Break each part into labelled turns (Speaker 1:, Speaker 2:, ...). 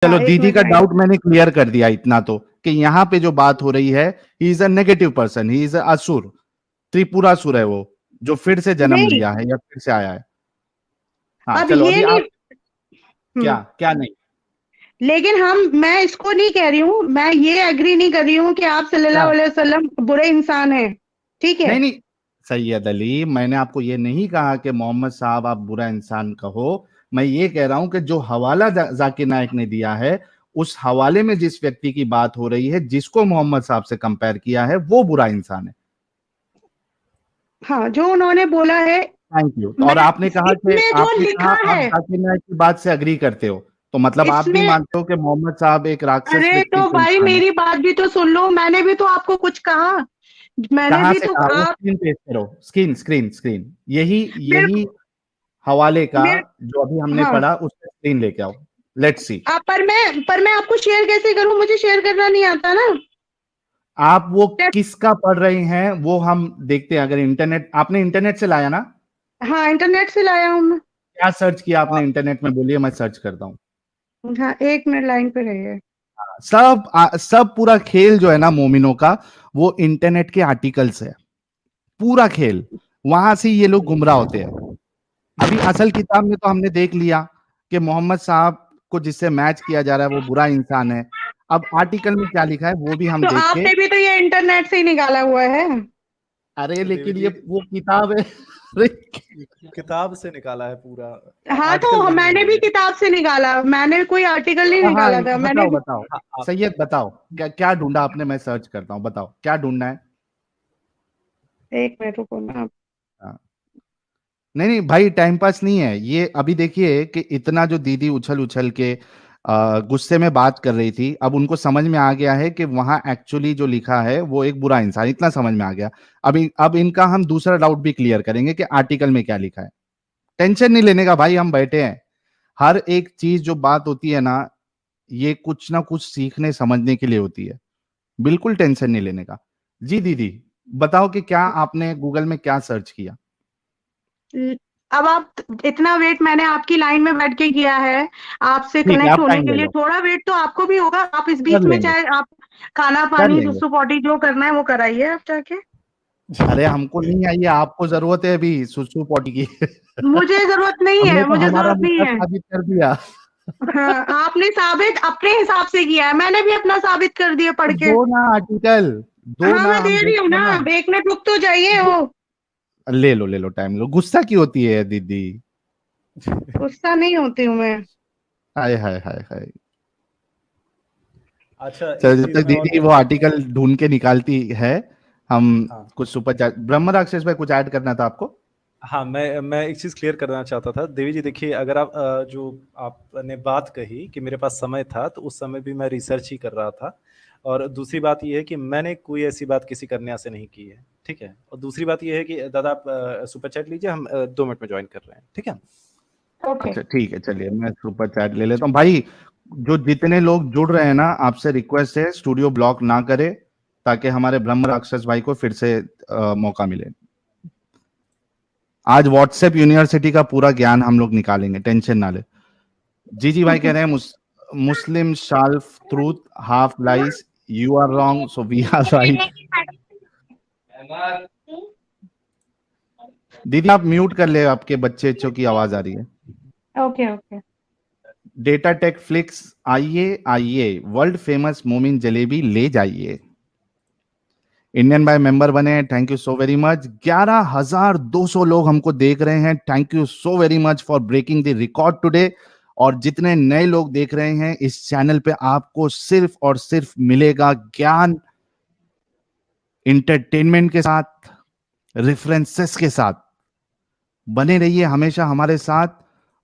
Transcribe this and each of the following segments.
Speaker 1: चलो
Speaker 2: एक
Speaker 1: दीदी
Speaker 2: मिनट
Speaker 1: का
Speaker 2: लाइन।
Speaker 1: डाउट मैंने क्लियर कर दिया इतना तो, कि यहाँ पे जो बात हो रही है, he is a negative person, he is असुर, त्रिपुरासुर है वो, जो फिर से जन्म
Speaker 2: नहीं,
Speaker 1: लिया है या फिर से आया है। हाँ
Speaker 2: अब
Speaker 1: चलो
Speaker 2: ये
Speaker 1: अभी
Speaker 2: नहीं।
Speaker 1: आप क्या क्या नहीं।
Speaker 2: लेकिन मैं इसको नहीं कह रही हूँ, मैं ये एग्री नहीं कर रही हूँ कि आप
Speaker 1: क्या
Speaker 2: सल्लल्लाहु अलैहि वसल्लम बुरे इंसान हैं, ठीक है।
Speaker 1: नहीं नहीं, सैयद अली, मैंने आपको ये नहीं कहा कि मोहम्मद साहब आप बुरा इंसान कहो। मैं ये कह रहा हूं कि जो हवाला जाकिर नायक ने दिया है, उस हवाले में जिस व्यक्ति की बात हो रही है, जिसको मोहम्मद साहब से कंपेयर किया है, वो बुरा इंसान है।
Speaker 2: हाँ, जो उन्होंने बोला है।
Speaker 1: Thank you. और
Speaker 2: मैं
Speaker 1: आपने कहा कि
Speaker 2: इसमें जो
Speaker 1: आपने कहा
Speaker 2: लिखा
Speaker 1: आप
Speaker 2: है,
Speaker 1: जाकिर नायक की बात से अग्री करते हो, तो मतलब आप भी
Speaker 2: इसमें,
Speaker 1: मानते हो कि मोहम्मद साहब एक राक्षस
Speaker 2: अरे तो
Speaker 1: व्यक्तित्व
Speaker 2: भाई
Speaker 1: इंसान है।
Speaker 2: मेरी बात भी तो सुन लो, मैंने भी तो आपको कुछ कहा, मैंने
Speaker 1: कहाँ
Speaker 2: भी
Speaker 1: से
Speaker 2: तो
Speaker 1: कहा? वो
Speaker 2: आप
Speaker 1: स्क्रीन पेश करो, स्क्रीन स्क्रीन स्क्रीन, यही
Speaker 2: मेरे
Speaker 1: यही हवाले का
Speaker 2: मेरे
Speaker 1: जो अभी हमने
Speaker 2: हाँ।
Speaker 1: पढ़ा, उसका स्क्रीन लेके आओ, लेट्स सी।
Speaker 2: पर मैं आपको शेयर कैसे करूं, मुझे शेयर करना नहीं आता ना।
Speaker 1: आप वो किसका पढ़ रहे हैं वो हम देखते हैं। अगर इंटरनेट, आपने इंटरनेट से लाया ना?
Speaker 2: हाँ, इंटरनेट से लाया हूँ मैं।
Speaker 1: क्या सर्च किया आपने इंटरनेट में, बोलिए, मैं सर्च करता हूँ।
Speaker 2: हाँ, एक मिनट लाइन पे रहिए।
Speaker 1: सब पूरा खेल जो है ना मोमिनों का, वो इंटरनेट के आर्टिकल्स है, पूरा खेल। वहां से ये लोग गुमराह होते हैं। अभी असल किताब में तो हमने देख लिया कि मोहम्मद साहब को जिससे मैच किया जा रहा है वो बुरा इंसान है। अब आर्टिकल में क्या लिखा है वो भी हम
Speaker 2: तो
Speaker 1: देख के,
Speaker 2: आपने भी तो ये इंटरनेट से ही निकाला हुआ है।
Speaker 1: अरे
Speaker 3: देवी
Speaker 1: लेकिन ये
Speaker 3: जी,
Speaker 1: वो किताब है। अरे
Speaker 3: किताब से निकाला है पूरा,
Speaker 2: हाँ,
Speaker 3: आर्टिकल
Speaker 2: तो
Speaker 3: नहीं है
Speaker 2: मैंने भी
Speaker 3: ये।
Speaker 2: किताब से निकाला, मैंने कोई आर्टिकल नहीं
Speaker 1: हाँ
Speaker 2: निकाला था, मैंने
Speaker 1: बताओ
Speaker 2: भी।
Speaker 1: बताओ,
Speaker 3: हाँ, आप
Speaker 1: सैयद बताओ, क्या क्या ढूंढा आपने, मैं सर्च करता हूँ, बताओ क्या ढूंढना है।
Speaker 2: एक मिनट रुको ना आप।
Speaker 1: हाँ। नहीं नहीं भाई, टाइम पास नहीं है ये। अभी देखिए कि इतना जो दीदी उछल उछल के गुस्से में बात कर रही थी, अब उनको समझ में आ गया है कि वहां एक्चुअली जो लिखा है वो एक बुरा इंसान, इतना समझ में आ गया। अब इनका हम दूसरा डाउट भी क्लियर करेंगे कि आर्टिकल में क्या लिखा है। टेंशन नहीं लेने का भाई, हम बैठे हैं। हर एक चीज जो बात होती है ना, ये कुछ ना कुछ सीखने समझने के लिए होती है। बिल्कुल टेंशन नहीं लेने का। जी दीदी, बताओ कि क्या आपने गूगल में क्या सर्च किया।
Speaker 2: अब आप इतना वेट मैंने आपकी लाइन में बैठ के किया है, आपसे
Speaker 1: ठीक है,
Speaker 2: कनेक्ट
Speaker 1: आप
Speaker 2: होने
Speaker 1: टाइम
Speaker 2: के
Speaker 1: ले
Speaker 2: लिए,
Speaker 1: लो,
Speaker 2: थोड़ा वेट तो आपको भी होगा। आप इस
Speaker 1: कर
Speaker 2: बीच में
Speaker 1: लेंगे,
Speaker 2: चाहे आप खाना
Speaker 1: कर
Speaker 2: पानी
Speaker 1: लेंगे।
Speaker 2: सुसु पॉटी जो करना है वो कराइए आप जाके।
Speaker 1: अरे हमको नहीं आई है, आपको जरूरत है अभी सुसु पॉटी की।
Speaker 2: मुझे जरूरत नहीं
Speaker 1: हमने
Speaker 2: है,
Speaker 1: तो
Speaker 2: मुझे
Speaker 1: हमारा
Speaker 2: जरूरत नहीं
Speaker 1: मुद्दा
Speaker 2: है।
Speaker 1: साबित कर दिया।
Speaker 2: हाँ, आपने साबित अपने हिसाब से किया है, मैंने भी अपना साबित कर दिया
Speaker 1: तो
Speaker 2: पढ़ के।
Speaker 1: दो ना आर्टिकल, दो
Speaker 2: हाँ,
Speaker 1: ना,
Speaker 2: मैं दे
Speaker 1: हम
Speaker 2: रही हूँ
Speaker 1: देखते हैं
Speaker 2: ना,
Speaker 1: ना।
Speaker 2: एक मिनट रुक तो जाइए हो।
Speaker 1: ले लो टाइम लो, गुस्सा क्यों होती है दीदी?
Speaker 2: गुस्सा नहीं होती हूँ मैं।
Speaker 1: हाय हाय हाय हाय।
Speaker 3: अच्छा,
Speaker 1: चलो
Speaker 3: एक
Speaker 1: जब
Speaker 3: चीज
Speaker 1: तक
Speaker 3: मैं और
Speaker 1: दीदी वो आर्टिकल ढूंढ के निकालती है, हम
Speaker 3: हाँ
Speaker 1: कुछ सुपर चैट, ब्रह्म राक्षस भाई कुछ ऐड करना था आपको।
Speaker 3: हाँ, मैं एक चीज क्लियर करना चाहता था। देवी जी देखिए, अगर आप जो आपने बात कही कि मेरे पास समय था, तो उस समय भी मैं रिसर्च ही कर रहा था। और दूसरी बात यह है कि मैंने कोई ऐसी बात किसी कन्या से नहीं की है, ठीक है। और दूसरी बात यह है कि दादा आप सुपर चैट लीजिए, हम 2 मिनट में ज्वाइन कर रहे हैं, ठीक है।
Speaker 2: ओके।
Speaker 1: अच्छा ठीक है, चलिए मैं सुपर चैट ले लेता हूँ भाई। जो जितने लोग जुड़ रहे हैं ना, आपसे रिक्वेस्ट है स्टूडियो ब्लॉक ना करे, ताकि हमारे ब्रह्म राक्षस भाई को फिर से मौका मिले। आज व्हाट्सएप यूनिवर्सिटी का पूरा ज्ञान हम लोग निकालेंगे, टेंशन ना ले। जी भाई कह रहे हैं मुस्लिम शाल्फ truth half lies, you are wrong so we are right. दीदी आप म्यूट कर ले, आपके बच्चे बच्चों की आवाज आ रही है।
Speaker 2: Okay okay.
Speaker 1: Data tech flix, आइए आइए, वर्ल्ड फेमस मोमिन जलेबी ले जाइए। इंडियन बाय मेंबर बने, thank you so very much. 11,200 लोग हमको देख रहे हैं, thank you so very much for breaking the record today. और जितने नए लोग देख रहे हैं इस चैनल पे, आपको सिर्फ और सिर्फ मिलेगा ज्ञान, इंटरटेनमेंट के साथ, रेफरेंसेस के साथ। बने रहिए हमेशा हमारे साथ।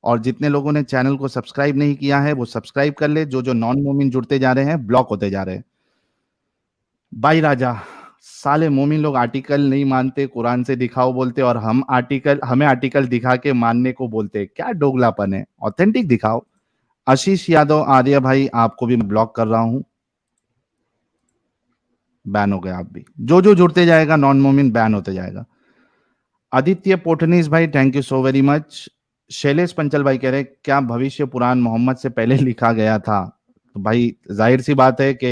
Speaker 1: और जितने लोगों ने चैनल को सब्सक्राइब नहीं किया है वो सब्सक्राइब कर ले। जो जो नॉन मोमिन जुड़ते जा रहे हैं, ब्लॉक होते जा रहे हैं। भाई राजा, साले मोमिन लोग आर्टिकल नहीं मानते, कुरान से दिखाओ बोलते, और हमें आर्टिकल दिखा के मानने को बोलते। क्या डोगलापन है, ऑथेंटिक दिखाओ। आशीष यादव आर्य भाई, आपको भी मैं ब्लॉक कर रहा हूं, बैन हो गए आप भी। जो जो जुड़ते जाएगा नॉन मोमिन बैन होते जाएगा। आदित्य पोटनीस भाई, thank you so very much. Shailesh Panchal भाई कह रहे क्या भविष्य पुराण मोहम्मद से पहले लिखा गया था? तो भाई जाहिर सी बात है कि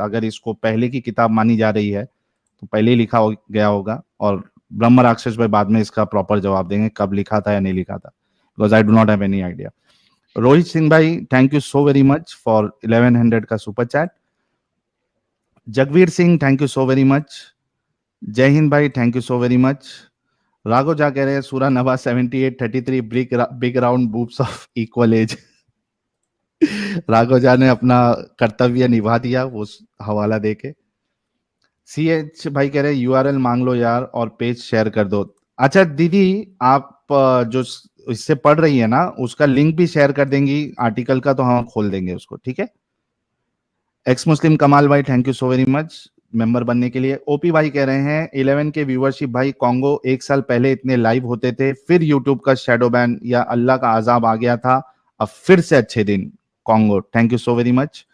Speaker 1: अगर इसको पहले की किताब मानी जा रही है तो पहले ही लिखा गया होगा, और ब्रह्म राक्षस भाई बाद में इसका प्रॉपर जवाब देंगे कब लिखा था या नहीं लिखा था, because I do not have any idea. Rohit Singh भाई thank you so very much for 1100 का super chat. Jagvir Singh thank you so very much. Jai Hind भाई thank you so very much. Raghav Jha कह रहे हैं सूरा नवा 7833 big round boobs of equal age. Raghav Jha ने अपना कर्तव्य निभा दिया वो हवाला देके। CH भाई कह रहे हैं URL मांग लो यार और पेज शेयर कर दो। अच्छा दीदी आप जो इससे पढ़ रही है ना उसका लिंक भी शेयर कर देंगी आर्टिकल का, तो हम खोल देंगे उसको, ठीक है। एक्स मुस्लिम कमाल भाई thank you so very much member बनने के लिए। ओपी भाई कह रहे हैं 11 के व्यूअरशिप भाई, कॉन्गो 1 साल पहले इतने लाइव होते थे, फिर यूट्यूब का शैडो बैन या अल्लाह का अजाब आ गया था, अब फिर से अच्छे दिन। Congo thank you so very much.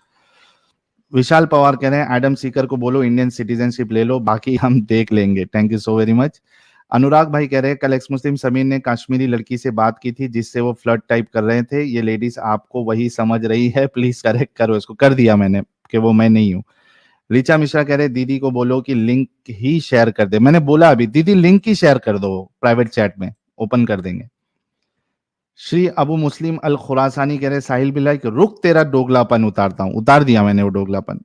Speaker 1: Vishal Pawar कह रहे हैं एडम सीकर को बोलो इंडियन सिटीजनशिप ले लो, बाकी हम देख लेंगे। Thank you so very much. Anurag भाई कह रहे हैं कल एक्स मुस्लिम समीर ने कश्मीरी लड़की से बात की थी जिससे वो फ्लर्ट टाइप कर रहे थे, ये लेडीज आपको वही समझ रही है, प्लीज करेक्ट करो इसको। कर दिया मैंने कि वो मैं नहीं हूँ। रिचा मिश्रा कह रहे दीदी को बोलो कि लिंक ही शेयर कर दे। मैंने बोला अभी दीदी लिंक ही शेयर कर दो, प्राइवेट चैट में ओपन कर देंगे। श्री अबू मुस्लिम अल खुरासानी कह रहे साहिल बिल्ला कि रुक तेरा डोगलापन उतारता हूं। उतार दिया मैंने वो डोगलापन,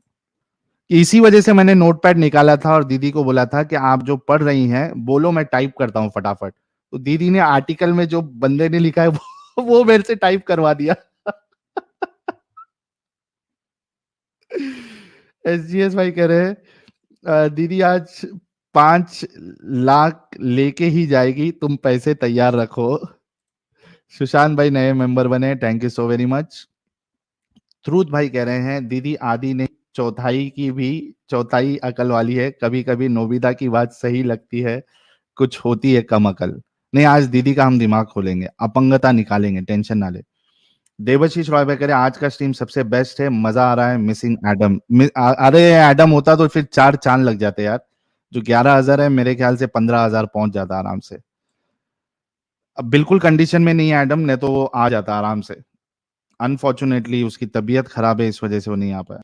Speaker 1: इसी वजह से मैंने नोटपैड निकाला था और दीदी को बोला था कि आप जो पढ़ रही हैं बोलो मैं टाइप करता हूं फटाफट। तो दीदी ने आर्टिकल में जो बंदे ने लिखा है वो मेरे से टाइप करवा दिया। SGS भाई कह रहे हैं दीदी आज 5 लाख लेके ही जाएगी, तुम पैसे तैयार रखो। सुशांत भाई नए मेंबर बने, thank you so very much. Dhrut भाई कह रहे हैं दीदी आदि ने चौथाई की भी चौथाई अकल वाली है, कभी कभी नोबिता की बात सही लगती है, कुछ होती है कम अकल। नहीं आज दीदी का हम दिमाग खोलेंगे, अपंगता निकालेंगे, टेंशन ना ले। देवशीष रॉय भाई कह रहे आज का स्ट्रीम सबसे बेस्ट है, मजा आ रहा है, मिसिंग एडम। अरे एडम होता तो फिर 4 चांद लग जाते यार। जो 11,000 है मेरे ख्याल से 15,000 पहुंच जाता आराम से। अब बिल्कुल कंडीशन में नहीं है एडम, नहीं तो वो आ जाता आराम से। अनफॉर्चुनेटली उसकी तबीयत खराब है, इस वजह से वो नहीं आ पाया।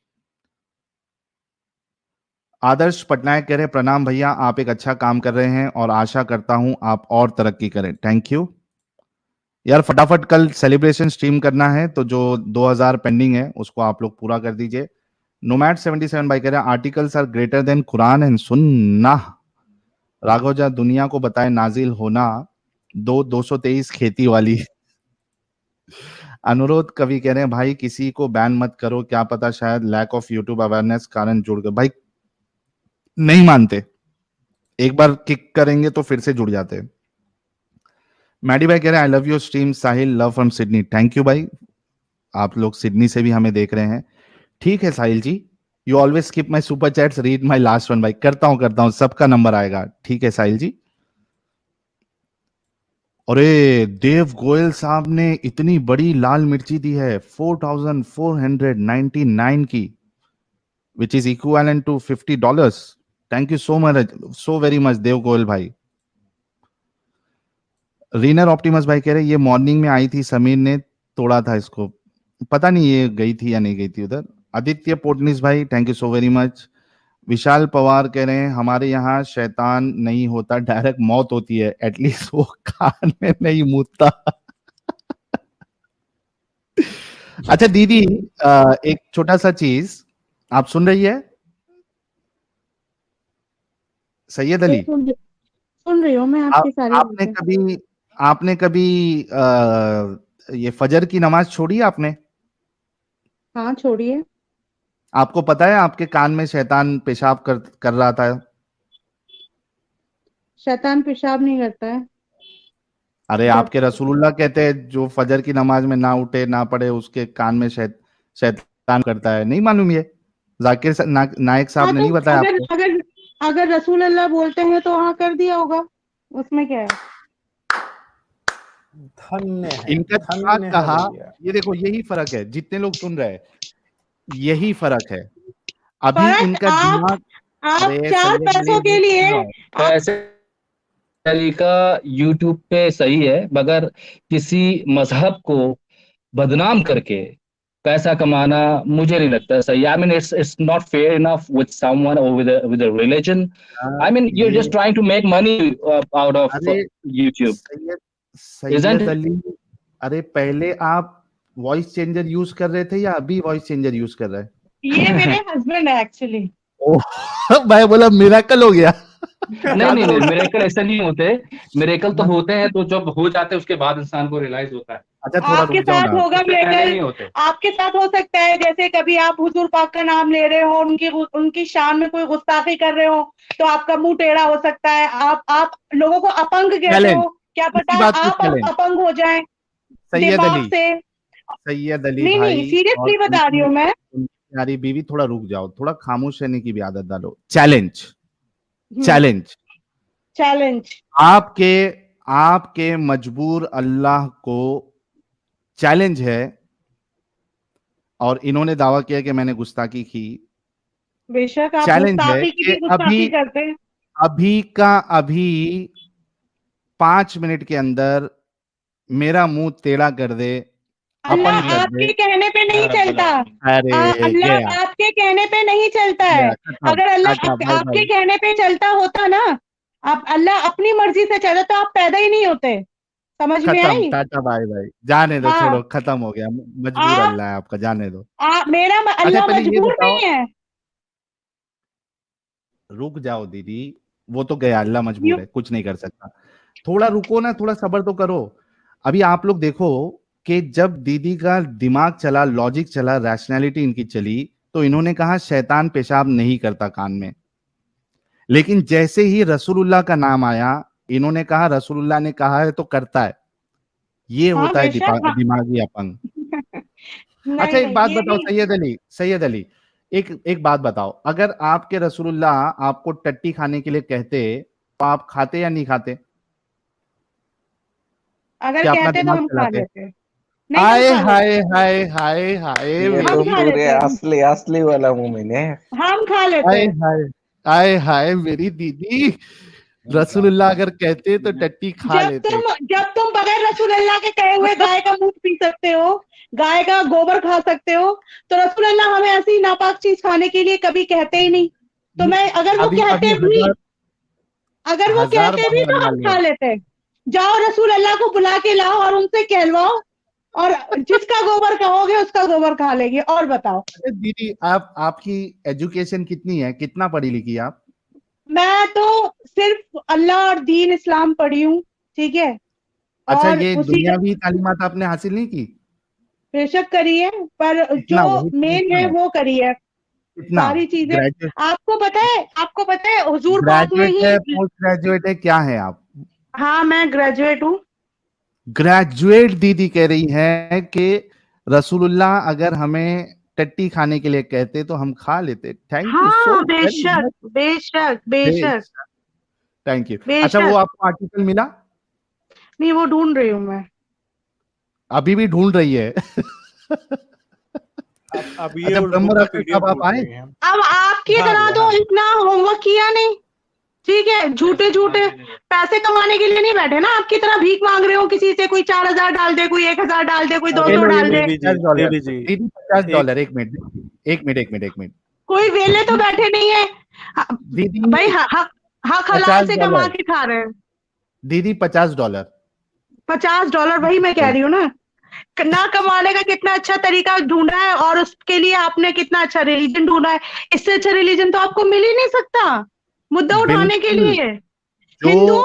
Speaker 1: आदर्श पटनायक कह रहे प्रणाम भैया, आप एक अच्छा काम कर रहे हैं और आशा करता हूं आप और तरक्की करें। थैंक यू यार। फटाफट कल सेलिब्रेशन स्ट्रीम करना है, तो जो 2000 पेंडिंग है उसको आप लोग पूरा कर दीजिए। नोमैड 77 भाई कह रहे हैं articles are greater than Quran and Sunnah. राघवजा दुनिया को बताए नाजिल होना 223 खेती वाली। अनुरोध कवि कह रहे हैं भाई किसी को बैन मत करो, क्या पता शायद लैक ऑफ यूट्यूब अवेयरनेस कारण जुड़ गए। भाई नहीं मानते, एक बार किक करेंगे तो फिर से जुड़ जाते हैं। मैडी भाई कह रहे हैं I love your stream Sahil, love from Sydney. Thank you भाई, आप लोग सिडनी से भी हमें देख रहे हैं। ठीक है Sahil ji, you always skip my super chats, read my last one. भाई करता हूं सबका नंबर आएगा। ठीक है साहिल जी। अरे देव गोयल साहब ने इतनी बड़ी लाल मिर्ची दी है 4499 की, which is equivalent to $50। Thank you so much, so very much Dev Goyal भाई। रीनर ऑप्टिमस भाई कह रहे ये मॉर्निंग में आई थी, समीर ने तोड़ा था इसको, पता नहीं ये गई थी या नहीं गई थी उधर। आदित्य पोटनिस भाई thank you so very much. Vishal Pawar कह रहे हैं हमारे यहाँ शैतान नहीं होता, डायरेक्ट मौत होती है, एटलीस्ट वो कान में नहीं मुतता। अच्छा दीदी एक छोटा सा चीज, आप सुन रही है? सैयद अली
Speaker 2: सुन रही हूँ मैं आपकी सारी
Speaker 1: आपने कभी ये फजर की नमाज छोड़ी आपने?
Speaker 2: हाँ छोड़िए।
Speaker 1: आपको पता है आपके कान में शैतान पेशाब कर रहा था?
Speaker 2: शैतान पेशाब नहीं करता है।
Speaker 1: अरे आपके रसूलुल्लाह कहते हैं जो फजर की नमाज में ना उठे ना पढ़े उसके कान में शैतान करता है। नहीं मालूम ये? जाकिर नायक साहब ने नहीं बताया आपको?
Speaker 2: अगर रसूल अल्लाह बोलते हैं तो हाँ कर दिया होगा, उसमें क्या है।
Speaker 3: धन्य है,
Speaker 1: इनका दिमाग कहा, ये देखो यही फर्क है, जितने लोग सुन रहे हैं यही फर्क है। अभी इनका दिमाग
Speaker 2: आप 4 पैसों के लिए
Speaker 4: ऐसे तरीका यूट्यूब पे सही है, मगर किसी मजहब को बदनाम करके पैसा कमाना मुझे नहीं लगता सही। I mean it's not fair enough with someone और with a religion. I mean you are
Speaker 1: ये
Speaker 4: just trying to make money out of
Speaker 1: अरे
Speaker 4: यूट्यूब,
Speaker 1: सैयद
Speaker 4: इजंट
Speaker 1: सैयद अली, अरे पहले आप वॉइस चेंजर यूज कर रहे थे या अभी वॉइस चेंजर यूज कर रहे हैं?
Speaker 2: ये मेरे हस्बैंड है एक्चुअली।
Speaker 1: ओह मैं बोला मिरेकल हो गया।
Speaker 4: नहीं, मिरेकल ऐसे नहीं होते। मिरेकल तो होते हैं तो जब हो जाते हैं उसके बाद इंसान को रियलाइज होता है।
Speaker 1: अच्छा थोड़ा
Speaker 2: आपके
Speaker 1: रुक जाओ
Speaker 2: साथ
Speaker 1: ना।
Speaker 2: होगा
Speaker 4: उससे पहले नहीं
Speaker 2: मिरेकल,
Speaker 4: होते।
Speaker 2: आपके साथ हो सकता है, जैसे कभी आप हुजूर पाक का नाम ले रहे हो, उनकी शान में कोई गुस्ताखी कर रहे हो तो आपका मुंह टेढ़ा हो सकता है। आप लोगों को अपंग कहते
Speaker 1: चैलेंज,
Speaker 2: हो, क्या पता
Speaker 1: इसी बात पे
Speaker 2: आप
Speaker 1: चैलेंज।
Speaker 2: अपंग हो जाए
Speaker 1: सैयद
Speaker 2: दिमाग
Speaker 1: अली,
Speaker 2: से।
Speaker 1: सैयद अली
Speaker 2: नहीं
Speaker 1: भाई और
Speaker 2: सीरियसली बता रही हूँ मैं।
Speaker 1: तुम्हारी बीवी, थोड़ा रुक जाओ, थोड़ा खामोश रहने की भी आदत डालो। चैलेंज,
Speaker 2: हम्म,
Speaker 1: चैलेंज
Speaker 2: चैलेंज।
Speaker 1: आपके आपके मजबूर अल्लाह को चैलेंज है, और इन्होंने दावा किया कि मैंने गुस्ताखी की।
Speaker 2: बेशक आप
Speaker 1: चैलेंज है
Speaker 2: गुस्ताखी की
Speaker 1: कि
Speaker 2: भी गुस्ताखी
Speaker 1: अभी
Speaker 2: करते हैं।
Speaker 1: अभी का अभी 5 मिनट के अंदर मेरा मुंह टेढ़ा कर दे,
Speaker 2: अल्लाह
Speaker 1: अपंग कर
Speaker 2: आपके
Speaker 1: दे।
Speaker 2: कहने पे नहीं चलता।
Speaker 1: अरे गया
Speaker 2: अल्लाह आपके कहने पे नहीं चलता है।
Speaker 1: गया, खत्म,
Speaker 2: अगर अल्लाह
Speaker 1: टाटा, बाय
Speaker 2: आपके
Speaker 1: बाय।
Speaker 2: कहने पे चलता होता ना, आप अल्लाह अपनी मर्जी से चलता तो आप पैदा ही नहीं होते। समझ में
Speaker 1: खत्म,
Speaker 2: आई?
Speaker 1: टाटा, बाय बाय, जाने दो,
Speaker 2: हाँ।
Speaker 1: छोड़ो, खत्म हो गया। मजबूर
Speaker 2: आप
Speaker 1: अल्लाह है आपका, जाने दो।
Speaker 2: मेरा
Speaker 1: अच्छा
Speaker 2: अल्लाह
Speaker 1: पहले ये
Speaker 2: मजबूर
Speaker 1: बताओ,
Speaker 2: नहीं है।
Speaker 1: रुक जाओ दीदी, वो तो गया, अल्लाह
Speaker 2: यू
Speaker 1: मजबूर है, कुछ नहीं कर सकता। थोड़ा रुको ना, थोड़ा सब्र तो करो। अभी आप लोग देखो कि जब दीदी का दिमाग चला, लॉजिक चला, रैशनैलिटी इनकी चली, तो इन्होंने कहा शैतान पेशाब नहीं करता कान में। लेकिन जैसे ही रसूलुल्लाह का नाम आया, इन्होंने कहा रसूलुल्लाह ने कहा है तो करता है। ये
Speaker 2: हाँ
Speaker 1: होता है
Speaker 2: बेशक। हाँ।
Speaker 1: दिमागी अपंग। अच्छा
Speaker 2: नहीं
Speaker 1: एक
Speaker 2: नहीं
Speaker 1: बात
Speaker 2: ये
Speaker 1: बताओ
Speaker 2: भी।
Speaker 1: सैयद अली, सैयद अली, एक बात बताओ, अगर आपके रसूलुल्लाह आपको टट्टी खाने के लिए कहते तो आप खाते या नहीं खाते?
Speaker 2: अगर
Speaker 1: क्या अपना
Speaker 2: कहते तो
Speaker 1: दिमाग
Speaker 2: हम खा
Speaker 1: चलाते?
Speaker 2: लेते। नहीं हम
Speaker 1: आए
Speaker 2: खा
Speaker 1: हाय
Speaker 2: लेते।
Speaker 1: हाय हाय हाय
Speaker 5: ये
Speaker 2: हम
Speaker 5: तो
Speaker 1: मेरी,
Speaker 2: खा
Speaker 5: पूरे
Speaker 2: लेते।
Speaker 5: असली असली वाला मोमेंट है।
Speaker 2: हम खा लेते।
Speaker 1: आए हाय, आए हाय मेरी दीदी, रसूलुल्लाह अगर कहते तो टट्टी खा लेते।
Speaker 2: जब तुम बगैर रसूल अल्लाह के कहे हुए गाय का दूध पी सकते हो, गाय का गोबर खा सकते हो, तो रसूल अल्लाह हमें ऐसी नापाक चीज खाने के लिए कभी कहते ही नहीं। तो मैं अगर वो
Speaker 1: अभी अभी
Speaker 2: कहते भी, अगर वो
Speaker 1: हजार
Speaker 2: कहते
Speaker 1: बार
Speaker 2: भी तो
Speaker 1: बनवा
Speaker 2: हम
Speaker 1: लो।
Speaker 2: खा लेते। जाओ रसूल अल्लाह को बुला के लाओ और उनसे कहलवाओ, और जिसका गोबर कहोगे उसका गोबर खा लेंगे। और बताओ।
Speaker 1: अरे दीदी, आपकी एजुकेशन कितनी है, कितना पढ़ी लिखी आप?
Speaker 2: मैं तो सिर्फ अल्लाह और दीन इस्लाम पढ़ी हूँ, ठीक है,
Speaker 1: अच्छा,
Speaker 2: और
Speaker 1: ये
Speaker 2: उसी का
Speaker 1: दुनियावी तालीमात आपने हासिल नहीं की?
Speaker 2: बेशक करी है, पर
Speaker 1: कितना,
Speaker 2: जो
Speaker 1: वही तो
Speaker 2: मेन
Speaker 1: पूछना
Speaker 2: है
Speaker 1: है,
Speaker 2: वो करी है।
Speaker 1: कितना?
Speaker 2: सारी चीजें
Speaker 1: ग्रेजुएट,
Speaker 2: आपको पता है हुजूर पाक में
Speaker 1: ग्रेजुएट है,
Speaker 2: ही।
Speaker 1: पोस्ट ग्रेजुएट है, क्या है आप?
Speaker 2: हाँ मैं ग्रेजुएट हूँ।
Speaker 1: ग्रेजुएट दीदी कह रही है कि रसूलुल्लाह अगर हमें टट्टी खाने के लिए कहते तो हम खा लेते। थैंक यू सो
Speaker 2: हाँ
Speaker 1: वेरी
Speaker 2: बेशक
Speaker 1: मच।
Speaker 2: बेशक बेशक
Speaker 1: थैंक यू। अच्छा वो
Speaker 2: बेशक।
Speaker 1: आपको आर्टिकल मिला?
Speaker 2: नहीं वो ढूंढ रही हूँ मैं।
Speaker 1: अभी भी ढूंढ रही है?
Speaker 3: अब ये
Speaker 1: अच्छा
Speaker 3: उर्दू
Speaker 1: ब्रह्म
Speaker 3: का
Speaker 1: रक्षक
Speaker 3: पीडीएफ
Speaker 1: साहब आप
Speaker 3: ढूंढ
Speaker 1: आए?
Speaker 3: रही हैं।
Speaker 2: अब आपकी
Speaker 3: हाँ
Speaker 2: तरह
Speaker 3: जी,
Speaker 2: तो
Speaker 3: हाँ।
Speaker 2: इतना होमवर्क किया नहीं, ठीक है, झूठे झूठे पैसे कमाने के लिए नहीं बैठे ना, आपकी तरह भीख मांग रहे हो किसी से, कोई 4,000 डाल दे, कोई 1,000 डाल दे, कोई
Speaker 3: अब
Speaker 2: 200 डाल दे।
Speaker 3: देवी जी,
Speaker 1: $50।
Speaker 3: देवी जी,
Speaker 1: दीदी
Speaker 3: एक
Speaker 1: $50। एक मिनट, एक मिनट, एक मिनट, एक मिनट।
Speaker 2: कोई वेले तो बैठे नहीं है।
Speaker 1: दीदी
Speaker 2: भाई हक हक हलाल से कमा
Speaker 1: $50।
Speaker 2: के खा रहे हैं।
Speaker 1: दीदी $50।
Speaker 2: $50, वही मैं कह रही हूँ ना। ना कमाने का कितना अच्छा तरीका ढूंढा है, और उसके लिए आपने कितना अच्छा रिलीजन ढूंढा है। इससे अच्छा रिलीजन तो आपको मिल ही नहीं सकता मुद्दा उठाने के
Speaker 1: बिल्कुल।
Speaker 2: लिए।
Speaker 1: जो जो
Speaker 2: हिंदुओं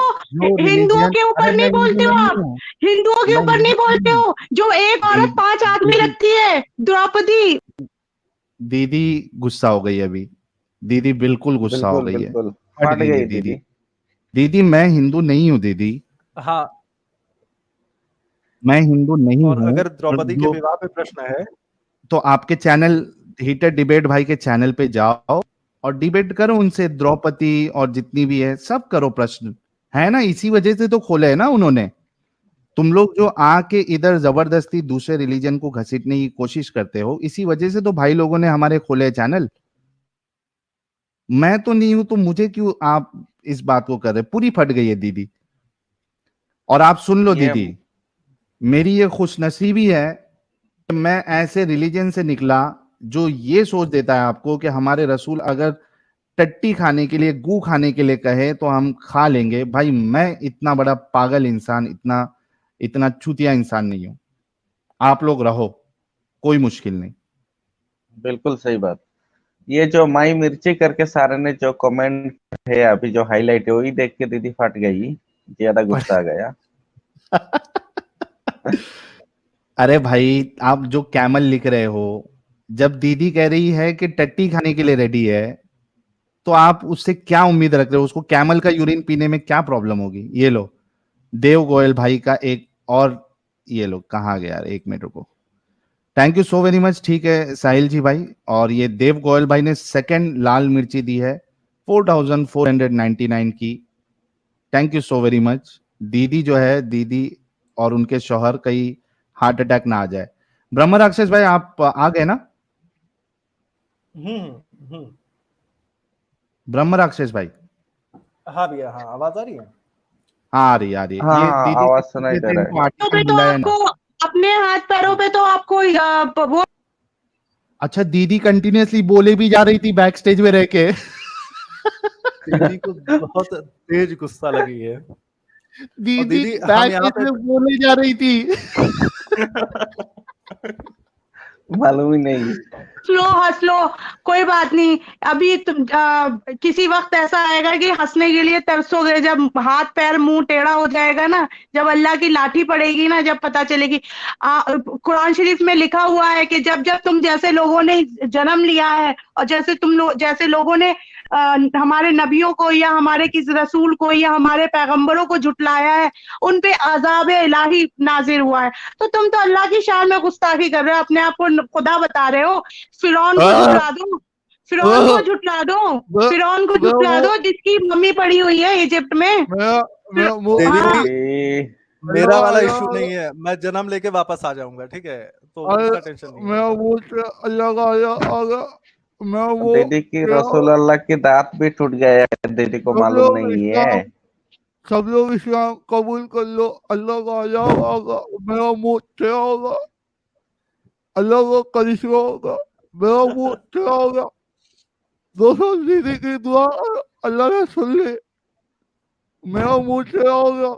Speaker 1: रिलीजियन,
Speaker 2: के
Speaker 1: अरे
Speaker 2: ऊपर
Speaker 1: मैं
Speaker 2: नहीं
Speaker 1: हिंदू
Speaker 2: बोलते हो
Speaker 1: नहीं
Speaker 2: आप,
Speaker 1: हूँ,
Speaker 2: हिंदुओं के
Speaker 1: मैं
Speaker 2: ऊपर नहीं
Speaker 1: हिंदू
Speaker 2: बोलते
Speaker 1: नहीं हूँ।
Speaker 2: हो। जो एक औरत 5 आदमी
Speaker 1: दीदी,
Speaker 2: रखती है, द्रौपदी।
Speaker 1: दीदी गुस्सा हो गई अभी, दीदी बिल्कुल गुस्सा हो
Speaker 5: बिल्कुल
Speaker 1: गई है,
Speaker 5: बिल्कुल
Speaker 1: फट
Speaker 5: फट
Speaker 1: गई है
Speaker 5: गई
Speaker 1: दीदी।
Speaker 5: दीदी।
Speaker 1: दीदी मैं हिंदू नहीं हूँ दीदी,
Speaker 3: हाँ।
Speaker 1: मैं हिंदू नहीं
Speaker 3: और
Speaker 1: हूँ।
Speaker 3: अगर
Speaker 1: और
Speaker 3: द्रौपदी के
Speaker 1: जो,
Speaker 3: विवाह पे प्रश्न है,
Speaker 1: तो आपके चैनल हीटर डिबेट भाई के चैनल पे जाओ और डिबेट करो उनसे, द्रौपदी और जितनी भी है सब करो प्रश्न, है ना, इसी वजह से तो खोले है ना उन्होंने। तुम लोग जो आके इधर जबरदस्ती दूसरे रिलीजन को घसीटने की कोशिश करते हो, इसी वजह से तो भाई लोगों ने हमारे खोले चैनल। मैं तो नहीं हूं तो मुझे क्यों आप इस बात को कर रहे? पूरी फट गई है दीदी। और आप सुन लो
Speaker 5: ये
Speaker 1: दीदी, मेरी ये खुशनसीबी है मैं ऐसे रिलीजन से निकला जो ये सोच देता है आपको कि हमारे रसूल अगर टट्टी खाने के लिए, गू खाने के लिए कहे तो हम खा लेंगे। भाई मैं इतना बड़ा पागल इंसान, इतना इतना चूतिया इंसान नहीं हूं। आप लोग रहो, कोई मुश्किल नहीं।
Speaker 5: बिल्कुल सही बात। ये जो माई मिर्ची करके सारे ने जो कमेंट है अभी जो हाईलाइट है वही देख के दीदी फट गई, ज्यादा गुस्सा आ गया।
Speaker 1: अरे भाई आप जो कैमल लिख रहे हो, जब दीदी कह रही है कि टट्टी खाने के लिए रेडी है, तो आप उससे क्या उम्मीद रख रहे हो? उसको कैमल का यूरिन पीने में क्या प्रॉब्लम होगी? ये लो देव गोयल भाई का एक और, ये लो कहाँ गया यार, एक मिनट रुको। Thank you so very much. ठीक है साहिल जी भाई, और ये देव गोयल भाई ने सेकंड लाल मिर्ची दी है 4499 की। Thank you so very much. दीदी जो है, दीदी और उनके शौहर कहीं हार्ट अटैक ना आ जाए। ब्रह्म राक्षस भाई आप आ गए ना?
Speaker 3: हम्म।
Speaker 1: ब्रह्म राक्षस भाई,
Speaker 3: हाँ भैया, हाँ आवाज आ रही है।
Speaker 1: हाँ आ रही आ रही है।
Speaker 5: हाँ
Speaker 1: ये
Speaker 5: हाँ,
Speaker 1: दीदी
Speaker 5: आवाज
Speaker 1: से
Speaker 5: सुनाई
Speaker 1: पूछ
Speaker 5: दे
Speaker 1: लेते,
Speaker 5: रहा
Speaker 1: इनको
Speaker 5: है।
Speaker 2: तो
Speaker 1: आर्टिकल
Speaker 2: तो
Speaker 1: मिला है ना?
Speaker 2: आपको अपने हाथ पैरों पे तो आपको वो
Speaker 1: अच्छा दीदी कंटिन्यूअसली बोले भी जा रही थी बैक स्टेज में रह के।
Speaker 3: दीदी को बहुत तेज गुस्सा लगी है। और
Speaker 1: दीदी
Speaker 3: दीदी हम
Speaker 1: बैक
Speaker 3: यहाँ
Speaker 1: स्टेज
Speaker 3: पे
Speaker 1: में बोले जा रही थी।
Speaker 5: मालूम ही नहीं।
Speaker 2: लो हंस लो, कोई बात नहीं। अभी तुम किसी वक्त ऐसा आएगा कि हंसने के लिए तरसोगे, जब हाथ पैर मुंह टेढ़ा हो जाएगा ना, जब अल्लाह की लाठी पड़ेगी ना, जब पता चलेगी। कुरान शरीफ में लिखा हुआ है कि जब जब तुम जैसे लोगों ने जन्म लिया है और जैसे लोगों ने हमारे नबियों को या हमारे किसी रसूल को या हमारे पैगंबरों को झुटलाया है, उन पे अजाब इलाही नाजिर हुआ है। तो तुम तो अल्लाह की शान में गुस्ताखी कर रहे हो, अपने आप को खुदा बता रहे हो। फिरौन को झुटला दो, फिरौन को झुटला दो, फिरौन को झुटला दो, जिसकी मम्मी पड़ी हुई है इजिप्ट में। हाँ,
Speaker 5: दीदी
Speaker 3: मेरा वाला इशू नहीं है, मैं जन्म लेके वापस आ जाऊंगा, ठीक है, तो उसका टेंशन नहीं है।
Speaker 5: दीदी की रसूल अल्लाह की दांत भी टूट गया है, दीदी को मालूम नहीं है।
Speaker 1: सब लोग इस्लाम कबूल कर लो, अल्लाह का अज़ाब होगा, मेरा मुंह टेढ़ा होगा, अल्लाह का करिश्मा होगा, मेरा मुंह टेढ़ा होगा। दोस्तों दीदी की दुआ अल्लाह ने सुन ली, मेरा मुंह टेढ़ा होगा।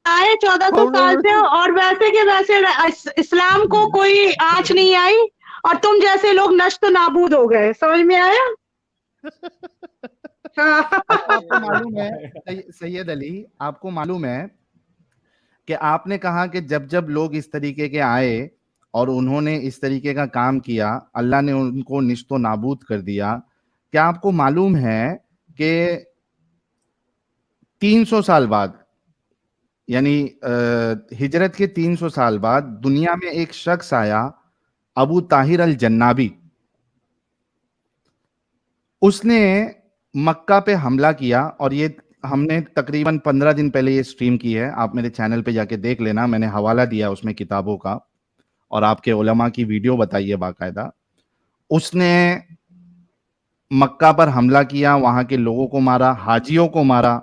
Speaker 2: आए 1400 साल से, और वैसे के वैसे इस्लाम को कोई आंच नहीं आई, और तुम जैसे लोग नष्ट नाबूद हो गए। समझ में आया?
Speaker 1: आपको मालूम है सैयद अली, आपको मालूम है कि आपने कहा कि जब जब लोग इस तरीके के आए और उन्होंने इस तरीके का काम किया, अल्लाह ने उनको निश्तो नाबूद कर दिया। क्या आपको मालूम है कि 300 साल बाद, यानी हिजरत के 300 साल बाद दुनिया में एक शख्स आया, अबू ताहिर अल जन्नाबी। उसने मक्का पे हमला किया, और ये हमने तकरीबन 15 दिन पहले ये स्ट्रीम की है, आप मेरे चैनल पे जाके देख लेना, मैंने हवाला दिया उसमें किताबों का, और आपके उलमा की वीडियो बताई है बाकायदा। उसने मक्का पर हमला किया, वहां के लोगों को मारा, हाजियों को मारा,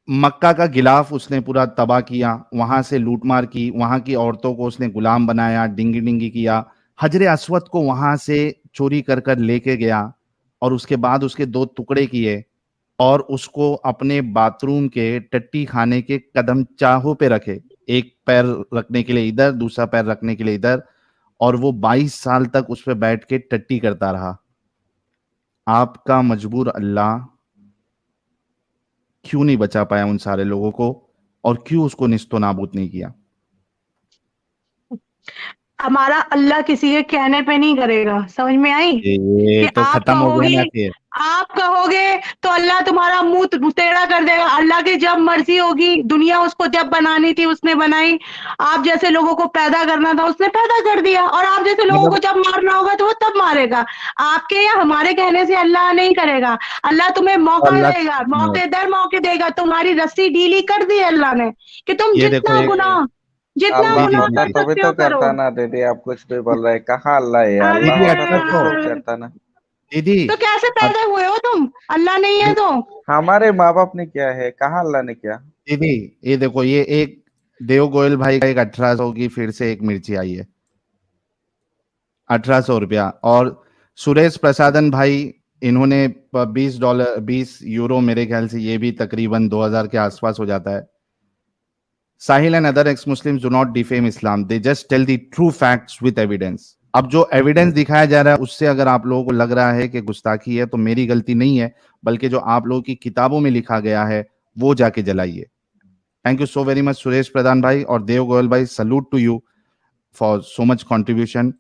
Speaker 1: मक्का का गिलाफ उसने पूरा तबाह किया, वहां से लूटमार की, वहां की औरतों को उसने गुलाम बनाया, डिंगी डिंगी किया, हजरे अस्वद को वहां से चोरी कर कर लेके गया, और उसके बाद उसके 2 टुकड़े किए और उसको अपने बाथरूम के टट्टी खाने के कदम चाहों पे रखे, एक पैर रखने के लिए इधर, दूसरा पैर रखने के लिए इधर, और वो 22 साल तक उस पर बैठ के टट्टी करता रहा। आपका मजबूर अल्लाह क्यों नहीं बचा पाया उन सारे लोगों को, और क्यों उसको निस्तो नाबूद नहीं किया?
Speaker 2: हमारा अल्लाह किसी के कहने पे नहीं करेगा। समझ में आई?
Speaker 1: ये
Speaker 2: कि
Speaker 1: तो
Speaker 2: आप
Speaker 1: खत्म हो गया
Speaker 2: कहोगे,
Speaker 1: ना फिर।
Speaker 2: आप कहोगे तो अल्लाह तुम्हारा मुंह टेढ़ा कर देगा। अल्लाह की जब मर्जी होगी, दुनिया उसको जब बनानी थी उसने बनाई, आप जैसे लोगों को पैदा करना था उसने पैदा कर दिया, और आप जैसे लोगों को जब मारना होगा तो वो तब मारेगा। आपके या हमारे कहने से अल्लाह नहीं करेगा। अल्लाह तुम्हें मौका
Speaker 1: अल्लाह
Speaker 2: देगा, मौके दर मौके देगा। तुम्हारी रस्सी ढीली कर दी अल्लाह ने कि तुम
Speaker 1: ये देखो
Speaker 2: जितना
Speaker 5: अल्लाह
Speaker 2: गुनाह
Speaker 5: होता
Speaker 2: कर
Speaker 5: तो भी
Speaker 2: सकते
Speaker 5: तो
Speaker 2: हो करो।
Speaker 5: करता ना दीदी, आप कुछ भी बोल रहे हैं। कहाँ अल्लाह है? अल्लाह
Speaker 1: दीदी
Speaker 5: होता तो
Speaker 1: 1800
Speaker 5: भी सब करता ना।
Speaker 1: दीदी
Speaker 2: तो कैसे पैदा हुए हो तुम? अल्लाह नहीं है तो?
Speaker 5: हमारे माँ बाप ने किया है, कहाँ अल्लाह ने किया?
Speaker 1: दीदी ये देखो, ये एक देव गोयल भाई का एक 1800 की फिर से एक मिर्ची आई है, 1800 रुपया। और सुरेश प्रसादन भाई, इन्होंने $20 20 यूरो, मेरे ख्याल से ये भी तकरीबन 2000 के आसपास हो जाता है। Sahil and other ex Muslims do not defame Islam, they just tell the true facts with evidence. अब जो एविडेंस दिखाया जा रहा है उससे अगर आप लोगों को लग रहा है कि गुस्ताखी है, तो मेरी गलती नहीं है, बल्कि जो आप लोगों की किताबों में लिखा गया है वो जाके जलाइए। Thank you so very much Suresh Pradhan भाई और देव गोयल भाई, salute to you for so much contribution.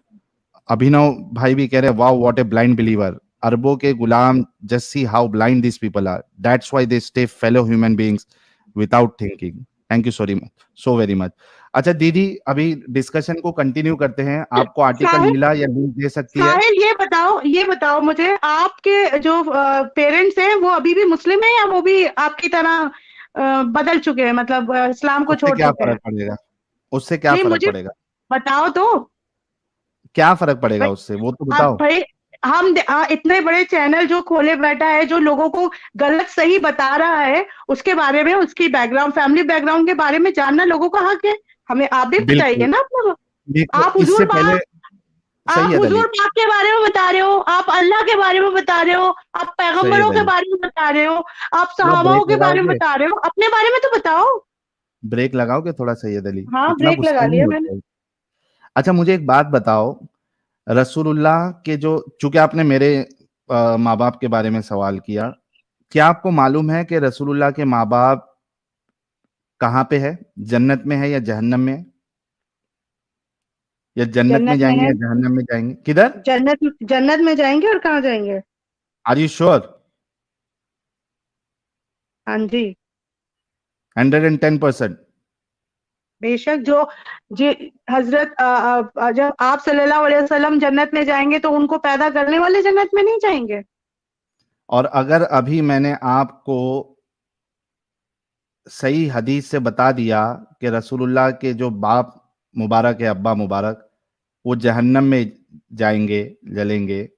Speaker 1: Abhinav भाई भी कह रहे हैं wow what a blind believer, अरबों के गुलाम, just see how blind this people are, that's why they stay fellow human beings without thinking. Thank you so very much. अच्छा दीदी, अभी डिस्कशन को कंटिन्यू करते हैं। आपको आर्टिकल
Speaker 2: साहिल,
Speaker 1: मिला या लिंक दे सकती है?
Speaker 2: साहिल ये बताओ मुझे, आपके जो पेरेंट्स हैं वो अभी भी मुस्लिम है या वो भी आपकी तरह बदल चुके हैं, मतलब इस्लाम को
Speaker 1: उससे
Speaker 2: छोड़
Speaker 1: क्या
Speaker 2: चुके हैं?
Speaker 1: फर्क पड़ेगा? उससे क्या
Speaker 2: नहीं,
Speaker 1: फर्क
Speaker 2: मुझे
Speaker 1: पड़ेगा?
Speaker 2: बताओ तो।
Speaker 1: क्या फर्क पड़ेगा
Speaker 2: भाई,
Speaker 1: उससे, वो तो
Speaker 2: अब
Speaker 1: बताओ।
Speaker 2: भाई इतने बड़े चैनल जो खोले बैठा है, जो लोगों को गलत सही बता रहा है, उसके बारे में, उसकी बैकग्राउंड, फैमिली बैकग्राउंड के बारे में जानना लोगों का हक है। हमें आप भी बताइए
Speaker 1: बिल्कुल।
Speaker 2: ना अपना।
Speaker 1: देखो
Speaker 2: आप
Speaker 1: इससे
Speaker 2: हुजूर
Speaker 1: पहले,
Speaker 2: पाक
Speaker 1: सही
Speaker 2: आप
Speaker 1: है दली,
Speaker 2: हुजूर पाक के बारे में बता रहे हो, आप अल्लाह के बारे में बता रहे हो, आप
Speaker 1: सही है
Speaker 2: पैगंबरों के
Speaker 1: दली,
Speaker 2: बारे में बता रहे हो, आप
Speaker 1: थोड़ा
Speaker 2: सहाबाओं
Speaker 1: ब्रेक
Speaker 2: के बारे में
Speaker 1: लगाओगे?
Speaker 2: बता रहे हो, अपने बारे में तो बताओ।
Speaker 1: ब्रेक लगाओगे थोड़ा? सही है दली,
Speaker 2: हाँ,
Speaker 1: इतना
Speaker 2: ब्रेक
Speaker 1: गुस्सा
Speaker 2: लगा
Speaker 1: नहीं
Speaker 2: लिया मैंने।
Speaker 1: होता है। अच्छा मुझे एक बात बताओ, रसूलुल्लाह के जो, चूंकि आपने मेरे माँ बाप के बारे में सवाल किया, क्या आपको मालूम है कि रसूलुल्लाह के माँ बाप कहाँ पे है? जन्नत में है या जहन्नम में है? या जन्नत में
Speaker 2: जन्नत में
Speaker 1: जाएंगे
Speaker 2: है।
Speaker 1: या जहन्नम में जाएंगे? किधर?
Speaker 2: जन्नत में जाएंगे, और कहाँ जाएंगे?
Speaker 1: Are you sure?
Speaker 2: हाँ जी,
Speaker 1: 110%?
Speaker 2: बेशक। जो जी, हजरत जब आप सल्लल्लाहु अलैहि वसल्लम जन्नत में जाएंगे तो उनको पैदा करने वाले जन्नत में नहीं जाएंगे?
Speaker 1: और अगर अभी मैंने आपको सही हदीस से बता दिया कि रसूलुल्लाह के जो बाप मुबारक है, अब्बा मुबारक, वो जहन्नम में जाएंगे, जलेंगे,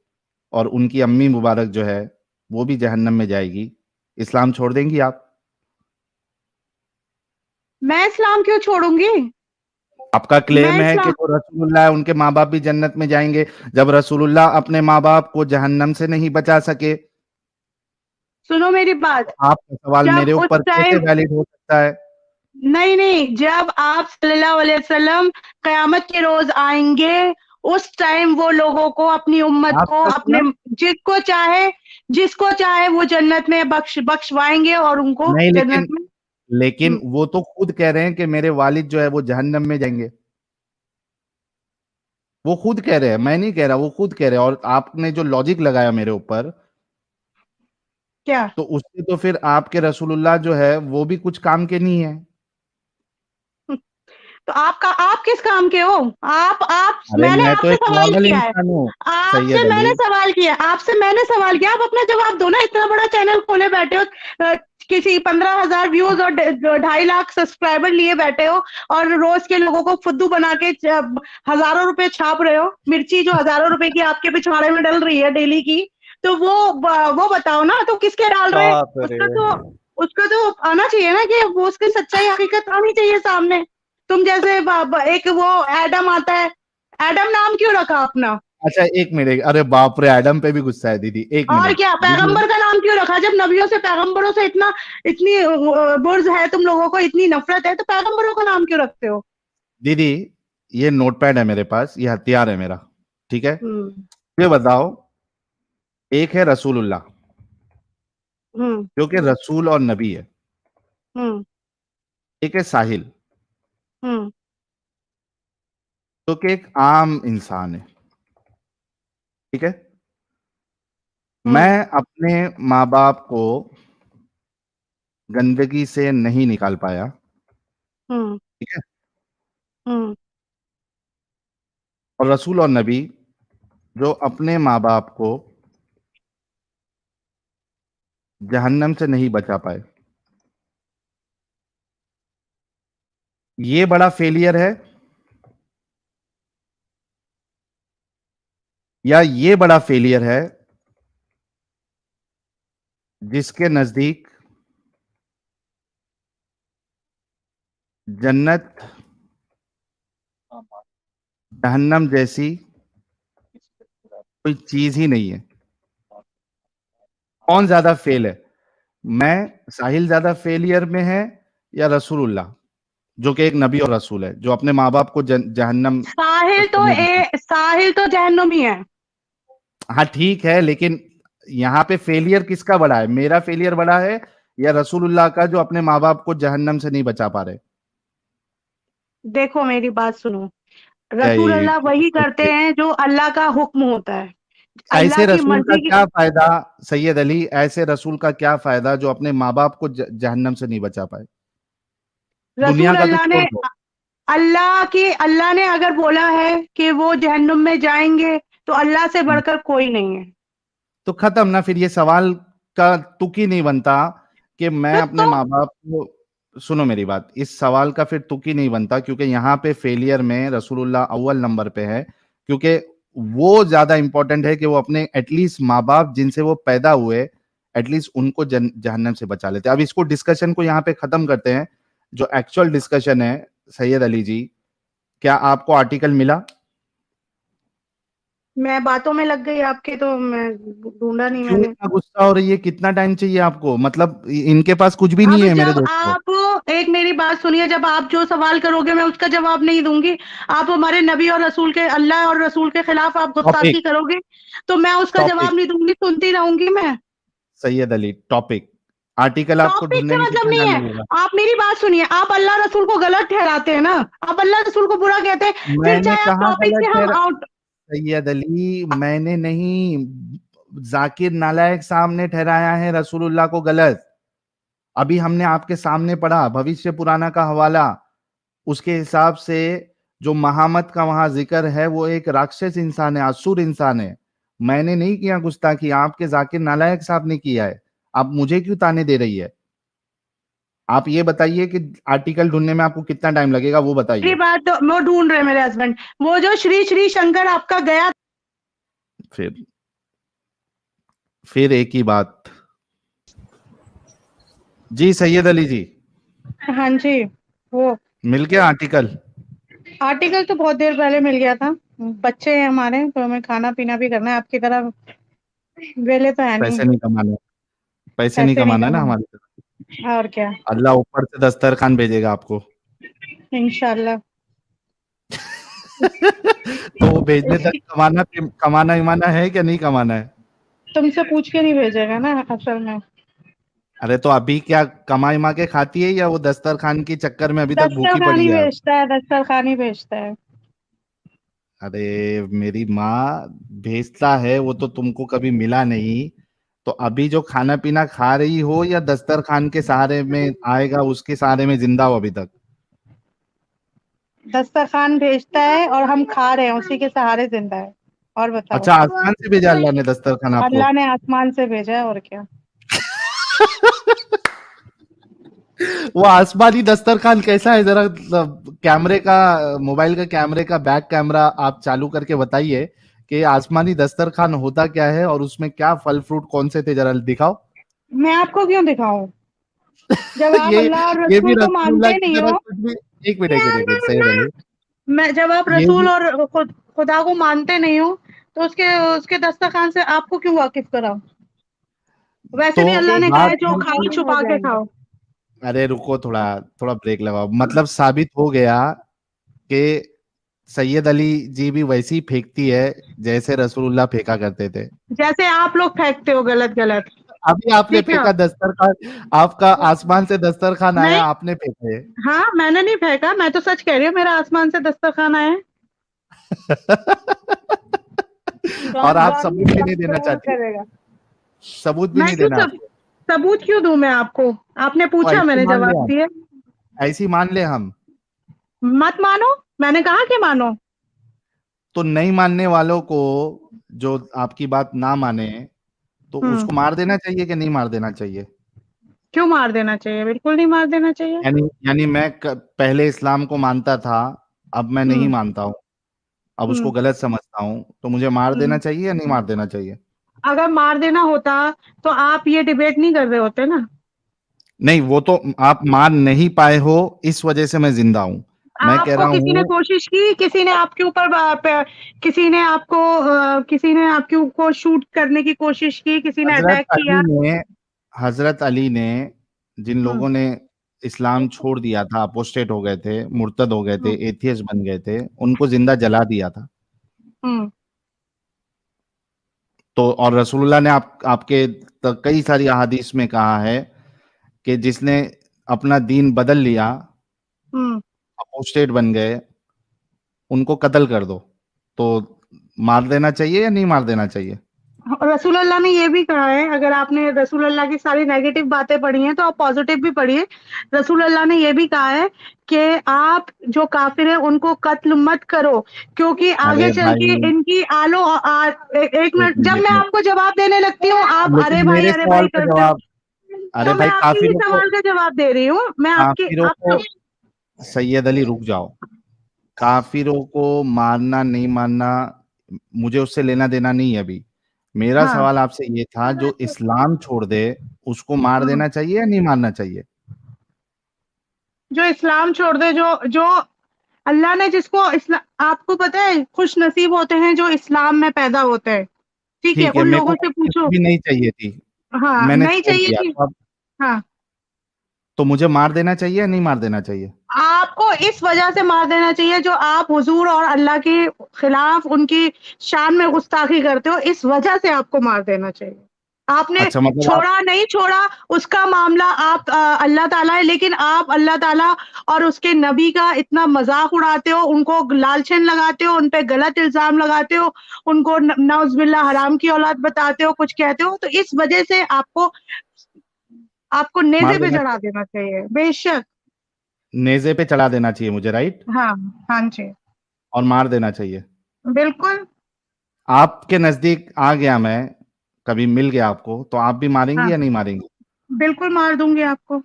Speaker 1: और उनकी अम्मी मुबारक जो है वो भी जहन्नम में जाएगी, इस्लाम छोड़ देंगी आप?
Speaker 2: मैं इस्लाम क्यों छोड़ूंगी?
Speaker 1: आपका क्लेम
Speaker 2: मैं
Speaker 1: है कि
Speaker 2: इस्लाम
Speaker 1: जो रसूलुल्लाह है उनके माँ बाप भी जन्नत में जाएंगे, जब रसूलुल्लाह अपने माँ बाप को जहन्नम से नहीं बचा सके,
Speaker 2: सुनो मेरी बात।
Speaker 1: तो आपका सवाल
Speaker 2: जब
Speaker 1: मेरे
Speaker 2: उस
Speaker 1: ऊपर कैसे
Speaker 2: टाइम
Speaker 1: वैलिड हो सकता है?
Speaker 2: नहीं नहीं, जब आप सल्लल्लाहु अलैहि वसल्लम कयामत के रोज आएंगे, उस टाइम वो लोगों को, अपनी उम्मत
Speaker 1: आप
Speaker 2: को,
Speaker 1: सच
Speaker 2: अपने
Speaker 1: ना?
Speaker 2: जिसको चाहे वो जन्नत में बख्शवाएंगे और उनको
Speaker 1: नहीं,
Speaker 2: जन्नत
Speaker 1: लेकिन
Speaker 2: में।
Speaker 1: लेकिन वो तो खुद कह रहे हैं कि मेरे वालिद जो है वो जहन्नम में जाएंगे। वो खुद कह रहे हैं, मैं नहीं कह रहा, वो खुद कह रहे हैं। और आपने जो लॉजिक लगाया मेरे ऊपर,
Speaker 2: क्या?
Speaker 1: तो उससे तो फिर आपके रसूलुल्लाह जो है वो भी कुछ काम के नहीं है।
Speaker 2: तो आप किस काम के हो? आप
Speaker 1: अरे
Speaker 2: मैंने
Speaker 1: मैं तो
Speaker 2: आपसे
Speaker 1: एक
Speaker 2: सवाल
Speaker 1: नॉर्मल
Speaker 2: किया है।
Speaker 1: इंसान हूँ।
Speaker 2: आपसे
Speaker 1: सैयद अली,
Speaker 2: मैंने सवाल किया आपसे मैंने सवाल किया, आप अपना जवाब दो ना। इतना बड़ा चैनल खोले बैठे हो, किसी 15,000 व्यूज और 2.5 लाख सब्सक्राइबर लिए बैठे हो, और रोज के लोगों को फुद्दू बना के हजारों रुपए छाप रहे हो। मिर्ची जो हजारों रुपए की आपके पिछवाड़े में डल रही है डेली की, तो वो बताओ ना, तो किसके डाल रहे हैं?
Speaker 3: बाप रे।
Speaker 2: उसका तो आना चाहिए ना, कि वो उसकी सच्चाई हकीकत आनी चाहिए सामने। तुम जैसे एक वो एडम आता है। एडम नाम क्यों रखा अपना?
Speaker 1: अच्छा एक मिनट, अरे बाप रे, एडम पे भी गुस्सा है दीदी, एक
Speaker 2: और
Speaker 1: मिनट
Speaker 2: क्या,
Speaker 1: दीदी।
Speaker 2: पैगंबर का नाम क्यों रखा? जब नबियों से, पैगंबरों से इतनी बुर्ज है तुम लोगों को, इतनी नफरत है, तो पैगंबरों का नाम क्यों रखते हो?
Speaker 1: दीदी, ये नोटपैड है मेरे पास, ये हथियार है मेरा, ठीक है?
Speaker 2: हम्म।
Speaker 1: ये बताओ, एक है रसूलुल्लाह
Speaker 2: हम्म।
Speaker 1: जो कि रसूल और नबी है,
Speaker 2: हम्म।
Speaker 1: एक है साहिल
Speaker 2: हम्म।
Speaker 1: जो कि एक आम इंसान है, ठीक है?
Speaker 2: हम्म।
Speaker 1: मैं अपने माँ बाप को गंदगी से नहीं निकाल पाया,
Speaker 2: हम्म।
Speaker 1: ठीक है?
Speaker 2: हम्म।
Speaker 1: और रसूल और नबी जो अपने माँ बाप को जहन्नम से नहीं बचा पाए, ये बड़ा फेलियर है या ये बड़ा फेलियर है जिसके नजदीक जन्नत जहन्नम जैसी कोई चीज ही नहीं है। कौन ज्यादा फेल है, मैं, साहिल ज्यादा फेलियर में है या रसूलुल्लाह, जो कि एक नबी और रसूल है, जो अपने माँ बाप को जहन्नम
Speaker 2: साहिल तो जहन्नुमी है।
Speaker 1: हाँ ठीक है, लेकिन यहाँ पे फेलियर किसका बड़ा है, मेरा फेलियर बड़ा है या रसूलुल्लाह का, जो अपने माँ बाप को जहन्नम से नहीं बचा पा रहे?
Speaker 2: देखो मेरी बात सुनो,
Speaker 1: क्या
Speaker 2: रसूल अल्लाह वही करते हैं जो अल्लाह का हुक्म होता है,
Speaker 1: ऐसे
Speaker 2: अल्लाह की
Speaker 1: रसूल का
Speaker 2: मर्जी की।
Speaker 1: क्या फायदा, सैयद अली, ऐसे रसूल का क्या फायदा जो अपने माँ बाप को जहन्नम से नहीं बचा पाए? दुनिया
Speaker 2: रसूल
Speaker 1: का तो
Speaker 2: अल्लाह ने
Speaker 1: छोड़ दो।
Speaker 2: अल्लाह ने अगर बोला है कि वो जहन्नुम में जाएंगे तो अल्लाह से बढ़कर कोई नहीं है।
Speaker 1: तो खत्म ना, फिर ये सवाल का तुक ही नहीं बनता कि मैं अपने
Speaker 2: तो
Speaker 1: माँ बाप को, सुनो मेरी बात, इस सवाल का फिर तुक ही नहीं बनता, क्योंकि यहाँ पे फेलियर में रसूलुल्लाह अव्वल नंबर पे है, क्योंकि वो ज्यादा इंपॉर्टेंट है कि वो अपने एटलीस्ट माँ बाप जिनसे वो पैदा हुए, एटलीस्ट उनको जहन्नम से बचा लेते। अब इसको डिस्कशन को यहाँ पे खत्म करते हैं, जो एक्चुअल डिस्कशन है। सैयद अली जी, क्या आपको आर्टिकल मिला?
Speaker 2: मैं बातों में लग गई आपके, तो मैं ढूंढा नहीं
Speaker 1: क्यों
Speaker 2: मैंने।
Speaker 1: इतना गुस्सा हो रही है, कितना टाइम चाहिए आपको? मतलब इनके पास कुछ भी
Speaker 2: अब
Speaker 1: नहीं है मेरे
Speaker 2: जब
Speaker 1: दोस्त को।
Speaker 2: आप एक मेरी बात सुनिए, जब आप जो सवाल करोगे मैं उसका जवाब नहीं दूंगी, आप हमारे नबी और रसूल के, अल्लाह और रसूल के खिलाफ आप गुस्ताखी
Speaker 1: टॉपिक,
Speaker 2: करोगे तो मैं उसका
Speaker 1: टॉपिक,
Speaker 2: जवाब नहीं दूंगी, सुनती रहूंगी मैं।
Speaker 1: सैयद अली, टॉपिक, आर्टिकल आपको
Speaker 2: टॉपिक
Speaker 1: ढूंढने
Speaker 2: से
Speaker 1: में
Speaker 2: मतलब
Speaker 1: कितना
Speaker 2: नहीं
Speaker 1: टाइम
Speaker 2: है।
Speaker 1: लगेगा?
Speaker 2: आप मेरी बात सुनिए, आप अल्लाह रसूल को गलत ठहराते हैं ना, आप अल्लाह रसूल को बुरा कहते हैं, फिर
Speaker 1: मैंने
Speaker 2: चाहे आप
Speaker 1: कहा
Speaker 2: टॉपिक
Speaker 1: गलत
Speaker 2: से हम
Speaker 1: ठहरा,
Speaker 2: आउट।
Speaker 1: सैयद अली मैंने नहीं, जाकिर नालायक साहब ने ठहराया है रसूलुल्लाह को गलत। अभी हमने आपके सामने पढ़ा भविष्य पुराना का हवाला, उसके हिसाब से जो महामत का वहां जिक्र है वो एक राक्षस इंसान है, असुर इंसान है। मैंने नहीं किया गुस्ताखी, आपके जाकिर नालायक साहब ने किया है। आप मुझे क्यों ताने दे रही है? आप ये बताइए कि आर्टिकल ढूंढने में आपको कितना टाइम लगेगा, वो
Speaker 2: मेरी
Speaker 1: बताइए।
Speaker 2: बात तो वो ढूंढ रहे हैं मेरे हस्बैंड, वो जो श्री श्री शंकर आपका गया।
Speaker 1: फिर फिर एक ही बात। जी सैयद अली जी,
Speaker 2: हाँ जी, वो
Speaker 1: मिल गया आर्टिकल?
Speaker 2: आर्टिकल तो बहुत देर पहले मिल गया था। बच्चे हैं हमारे, तो हमें खाना पीना भी करना है, आपकी तरह वेले तो है नहीं।
Speaker 1: पैसे नहीं कमाने, पैसे नहीं
Speaker 2: पैसे नहीं
Speaker 1: कमाना है ना
Speaker 2: कमाने,
Speaker 1: हमारी तरफ।
Speaker 2: और क्या,
Speaker 1: अल्लाह ऊपर से दस्तरखान भेजेगा आपको।
Speaker 2: इंशाल्लाह।
Speaker 1: तो वो भेजने तक कमाना, कमाना इमाना है क्या नहीं कमाना है?
Speaker 2: तुमसे पूछ के नहीं भेजेगा ना असल में।
Speaker 1: अरे तो अभी क्या कमा इमा के खाती है, या वो दस्तरखान के चक्कर में अभी तक भूखी
Speaker 2: दस्तरखान
Speaker 1: पड़ी
Speaker 2: ही
Speaker 1: है?
Speaker 2: भेजता है, दस्तरखान ही भेजता है।
Speaker 1: अरे मेरी माँ, भेजता है वो तो तुमको कभी मिला नहीं। तो अभी जो खाना पीना खा रही हो, या दस्तरखान के सहारे में आएगा उसके सहारे में जिंदा हो अभी तक?
Speaker 2: दस्तरखान भेजता है और हम खा रहे हैं, उसी के सहारे जिंदा है। और बताओ।
Speaker 1: अच्छा, आसमान से भेजा अल्लाह ने दस्तरखान आपको?
Speaker 2: अल्लाह ने आसमान से भेजा है, और क्या।
Speaker 1: वो आसमानी दस्तरखान कैसा है, जरा कैमरे का, मोबाइल का कैमरे का बैक कैमरा आप चालू करके बताइए कि आसमानी दस्तरखान होता क्या है और उसमें क्या फल फ्रूट कौन से थे, जरा दिखाओ।
Speaker 2: मैं आपको क्यों दिखाऊं, जब आप
Speaker 1: ये
Speaker 2: अल्लाह और
Speaker 1: ये भी
Speaker 2: रसूल को
Speaker 1: रसूलुल्लाह
Speaker 2: मानते
Speaker 1: की
Speaker 2: नहीं
Speaker 1: तरह
Speaker 2: हो।
Speaker 1: कुछ भी, एक मिनट सैयद अली,
Speaker 2: मैं जब आप
Speaker 1: ये
Speaker 2: रसूल
Speaker 1: भी
Speaker 2: और खुदा को मानते नहीं हो, तो उसके उसके दस्तरखान से आपको क्यों वाकिफ कराऊं। वैसे
Speaker 1: तो
Speaker 2: भी अल्लाह ने कहा
Speaker 1: बात,
Speaker 2: है जो खाओ छुपा के खाओ।
Speaker 1: अरे रुको, थोड़ा थोड़ा ब्रेक लगाओ। मतलब साबित हो गया कि सैयद अली जी भी वैसी ही फेंकती है जैसे रसूलुल्लाह फेंका करते थे।
Speaker 2: जैसे आप लोग फेंकते हो गलत गलत।
Speaker 1: अभी आपने
Speaker 2: ठीक है।
Speaker 1: फेंका दस्तरखान, आपका आसमान से दस्तरखान आया,
Speaker 2: नहीं,
Speaker 1: आपने फेंके।
Speaker 2: हाँ मैंने नहीं फेंका, मैं तो सच कह रही हूँ, मेरा आसमान से दस्तरखान आया है।
Speaker 1: और आप
Speaker 2: कौन
Speaker 1: सबूत भी नहीं देना चाहती,
Speaker 2: करेगा।
Speaker 1: सबूत भी
Speaker 2: मैं
Speaker 1: नहीं
Speaker 2: क्यों
Speaker 1: देना आपको?
Speaker 2: सबूत क्यों दूं मैं आपको, आपने
Speaker 1: तो
Speaker 2: पूछा
Speaker 1: ऐसी
Speaker 2: मैंने
Speaker 1: मान ले
Speaker 2: जवाब
Speaker 1: हम,
Speaker 2: दिए।
Speaker 1: ऐसी मान ले हम।
Speaker 2: मत मानो, मैंने कहा कि मानो।
Speaker 1: तो नहीं मानने वालों को, जो आपकी बात ना माने, तो उसको मार देना चाहिए कि नहीं मार देना चाहिए?
Speaker 2: क्यों मार देना चाहिए, बिल्कुल नहीं मार देना चाहिए।
Speaker 1: यानी मैं पहले इस्लाम को मानता था, अब मैं नहीं
Speaker 2: हम्म
Speaker 1: मानता हूँ, अब उसको
Speaker 2: हम्म
Speaker 1: गलत समझता हूँ, तो मुझे मार देना
Speaker 2: हम्म।
Speaker 1: चाहिए या नहीं मार देना चाहिए?
Speaker 2: अगर मार देना होता तो आप ये डिबेट नहीं कर रहे होते ना।
Speaker 1: नहीं, वो तो आप मार नहीं पाए हो, इस वजह से मैं जिंदा हूँ। मैं कह
Speaker 2: आपको
Speaker 1: रहा
Speaker 2: किसी ने
Speaker 1: हूँ
Speaker 2: कोशिश की, किसी ने आपके ऊपर किसी ने आपके ऊपर शूट करने की कोशिश की, किसी ने
Speaker 1: हजरत
Speaker 2: अटैक
Speaker 1: अली
Speaker 2: किया?
Speaker 1: ने हजरत अली ने जिन
Speaker 2: हम्म
Speaker 1: लोगों ने इस्लाम छोड़ दिया था, अपोस्टेट हो गए थे, मुर्तद हो गए थे,
Speaker 2: हम्म
Speaker 1: एथियस्ट बन गए थे, उनको जिंदा जला दिया था।
Speaker 2: हम्म
Speaker 1: तो और रसूलुल्लाह ने आपके कई सारी अहादीस में कहा है कि जिसने अपना दीन बदल लिया,
Speaker 2: हम्म
Speaker 1: अपोस्टेट बन गए, उनको कत्ल कर दो। तो मार देना चाहिए या नहीं मार देना चाहिए?
Speaker 2: रसूलुल्लाह ने ये भी कहा है, अगर आपने रसूलुल्लाह की सारी नेगेटिव बातें पढ़ी हैं तो आप पॉजिटिव भी पढ़िए। रसूलुल्लाह ने ये भी कहा है कि आप जो काफिर हैं उनको कत्ल मत करो, क्योंकि आगे
Speaker 1: अरे
Speaker 2: चल के
Speaker 1: भाई,
Speaker 2: इनकी एक
Speaker 1: एक
Speaker 2: मिनट, जब
Speaker 1: मिनट, एक
Speaker 2: मैं
Speaker 1: मिनट।
Speaker 2: आपको जवाब देने लगती हूँ आप
Speaker 1: लेकिन मेरे
Speaker 2: अरे
Speaker 1: सवाल
Speaker 2: भाई
Speaker 1: का
Speaker 2: करते हो।
Speaker 1: जवाब, अरे
Speaker 2: तो मैं
Speaker 1: भाई,
Speaker 2: आपके ही सवाल का जवाब दे रही हूँ, मैं आपके
Speaker 1: काफिरों
Speaker 2: आपको।
Speaker 1: को सैयद अली रुक जाओ। काफिरों को मारना नहीं मारना मुझे उससे लेना देना नहीं है अभी। मेरा
Speaker 2: हाँ
Speaker 1: सवाल आपसे ये था, जो इस्लाम छोड़ दे उसको मार
Speaker 2: हम्म,
Speaker 1: देना चाहिए या नहीं मारना चाहिए?
Speaker 2: जो इस्लाम छोड़ दे, जो जो अल्लाह ने जिसको इस्लाम, आपको पता है खुश नसीब होते हैं जो इस्लाम में पैदा होते हैं, ठीक है,
Speaker 1: ठीक है,
Speaker 2: उन
Speaker 1: मेरे को
Speaker 2: लोगों से
Speaker 1: मुस्लिम
Speaker 2: पूछो।
Speaker 1: भी नहीं चाहिए थी,
Speaker 2: हाँ,
Speaker 1: मैंने
Speaker 2: नहीं
Speaker 1: छोड़
Speaker 2: चाहिए
Speaker 1: दिया,
Speaker 2: थी।
Speaker 1: तो अब
Speaker 2: हाँ,
Speaker 1: तो मुझे मार देना चाहिए या नहीं मार देना चाहिए?
Speaker 2: आपको इस वजह से मार देना चाहिए जो आप हुजूर और अल्लाह के खिलाफ उनकी शान में गुस्ताखी करते हो, इस वजह से आपको मार देना चाहिए। आपने
Speaker 1: अच्छा, मतलब आप
Speaker 2: छोड़ा नहीं छोड़ा उसका मामला आप अल्लाह ताला है, लेकिन आप अल्लाह ताला और उसके नबी का इतना मजाक उड़ाते हो, उनको लालछन लगाते हो, उन पे गलत इल्जाम लगाते हो, उनको नौज़बिल्ला हराम की औलाद बताते हो, कुछ कहते हो, तो इस वजह से आपको आपको
Speaker 1: मार
Speaker 2: नेज़े पे
Speaker 1: देना
Speaker 2: चढ़ा
Speaker 1: चाहिए,
Speaker 2: देना चाहिए, बेशक।
Speaker 1: नेज़े पे चढ़ा देना चाहिए मुझे, राइट?
Speaker 2: हाँ, हाँ जी,
Speaker 1: और मार देना चाहिए।
Speaker 2: बिल्कुल।
Speaker 1: आपके नजदीक आ गया मैं, कभी मिल गया आपको, तो आप भी मारेंगी
Speaker 2: हाँ,
Speaker 1: या नहीं मारेंगी?
Speaker 2: बिल्कुल मार दूंगी आपको।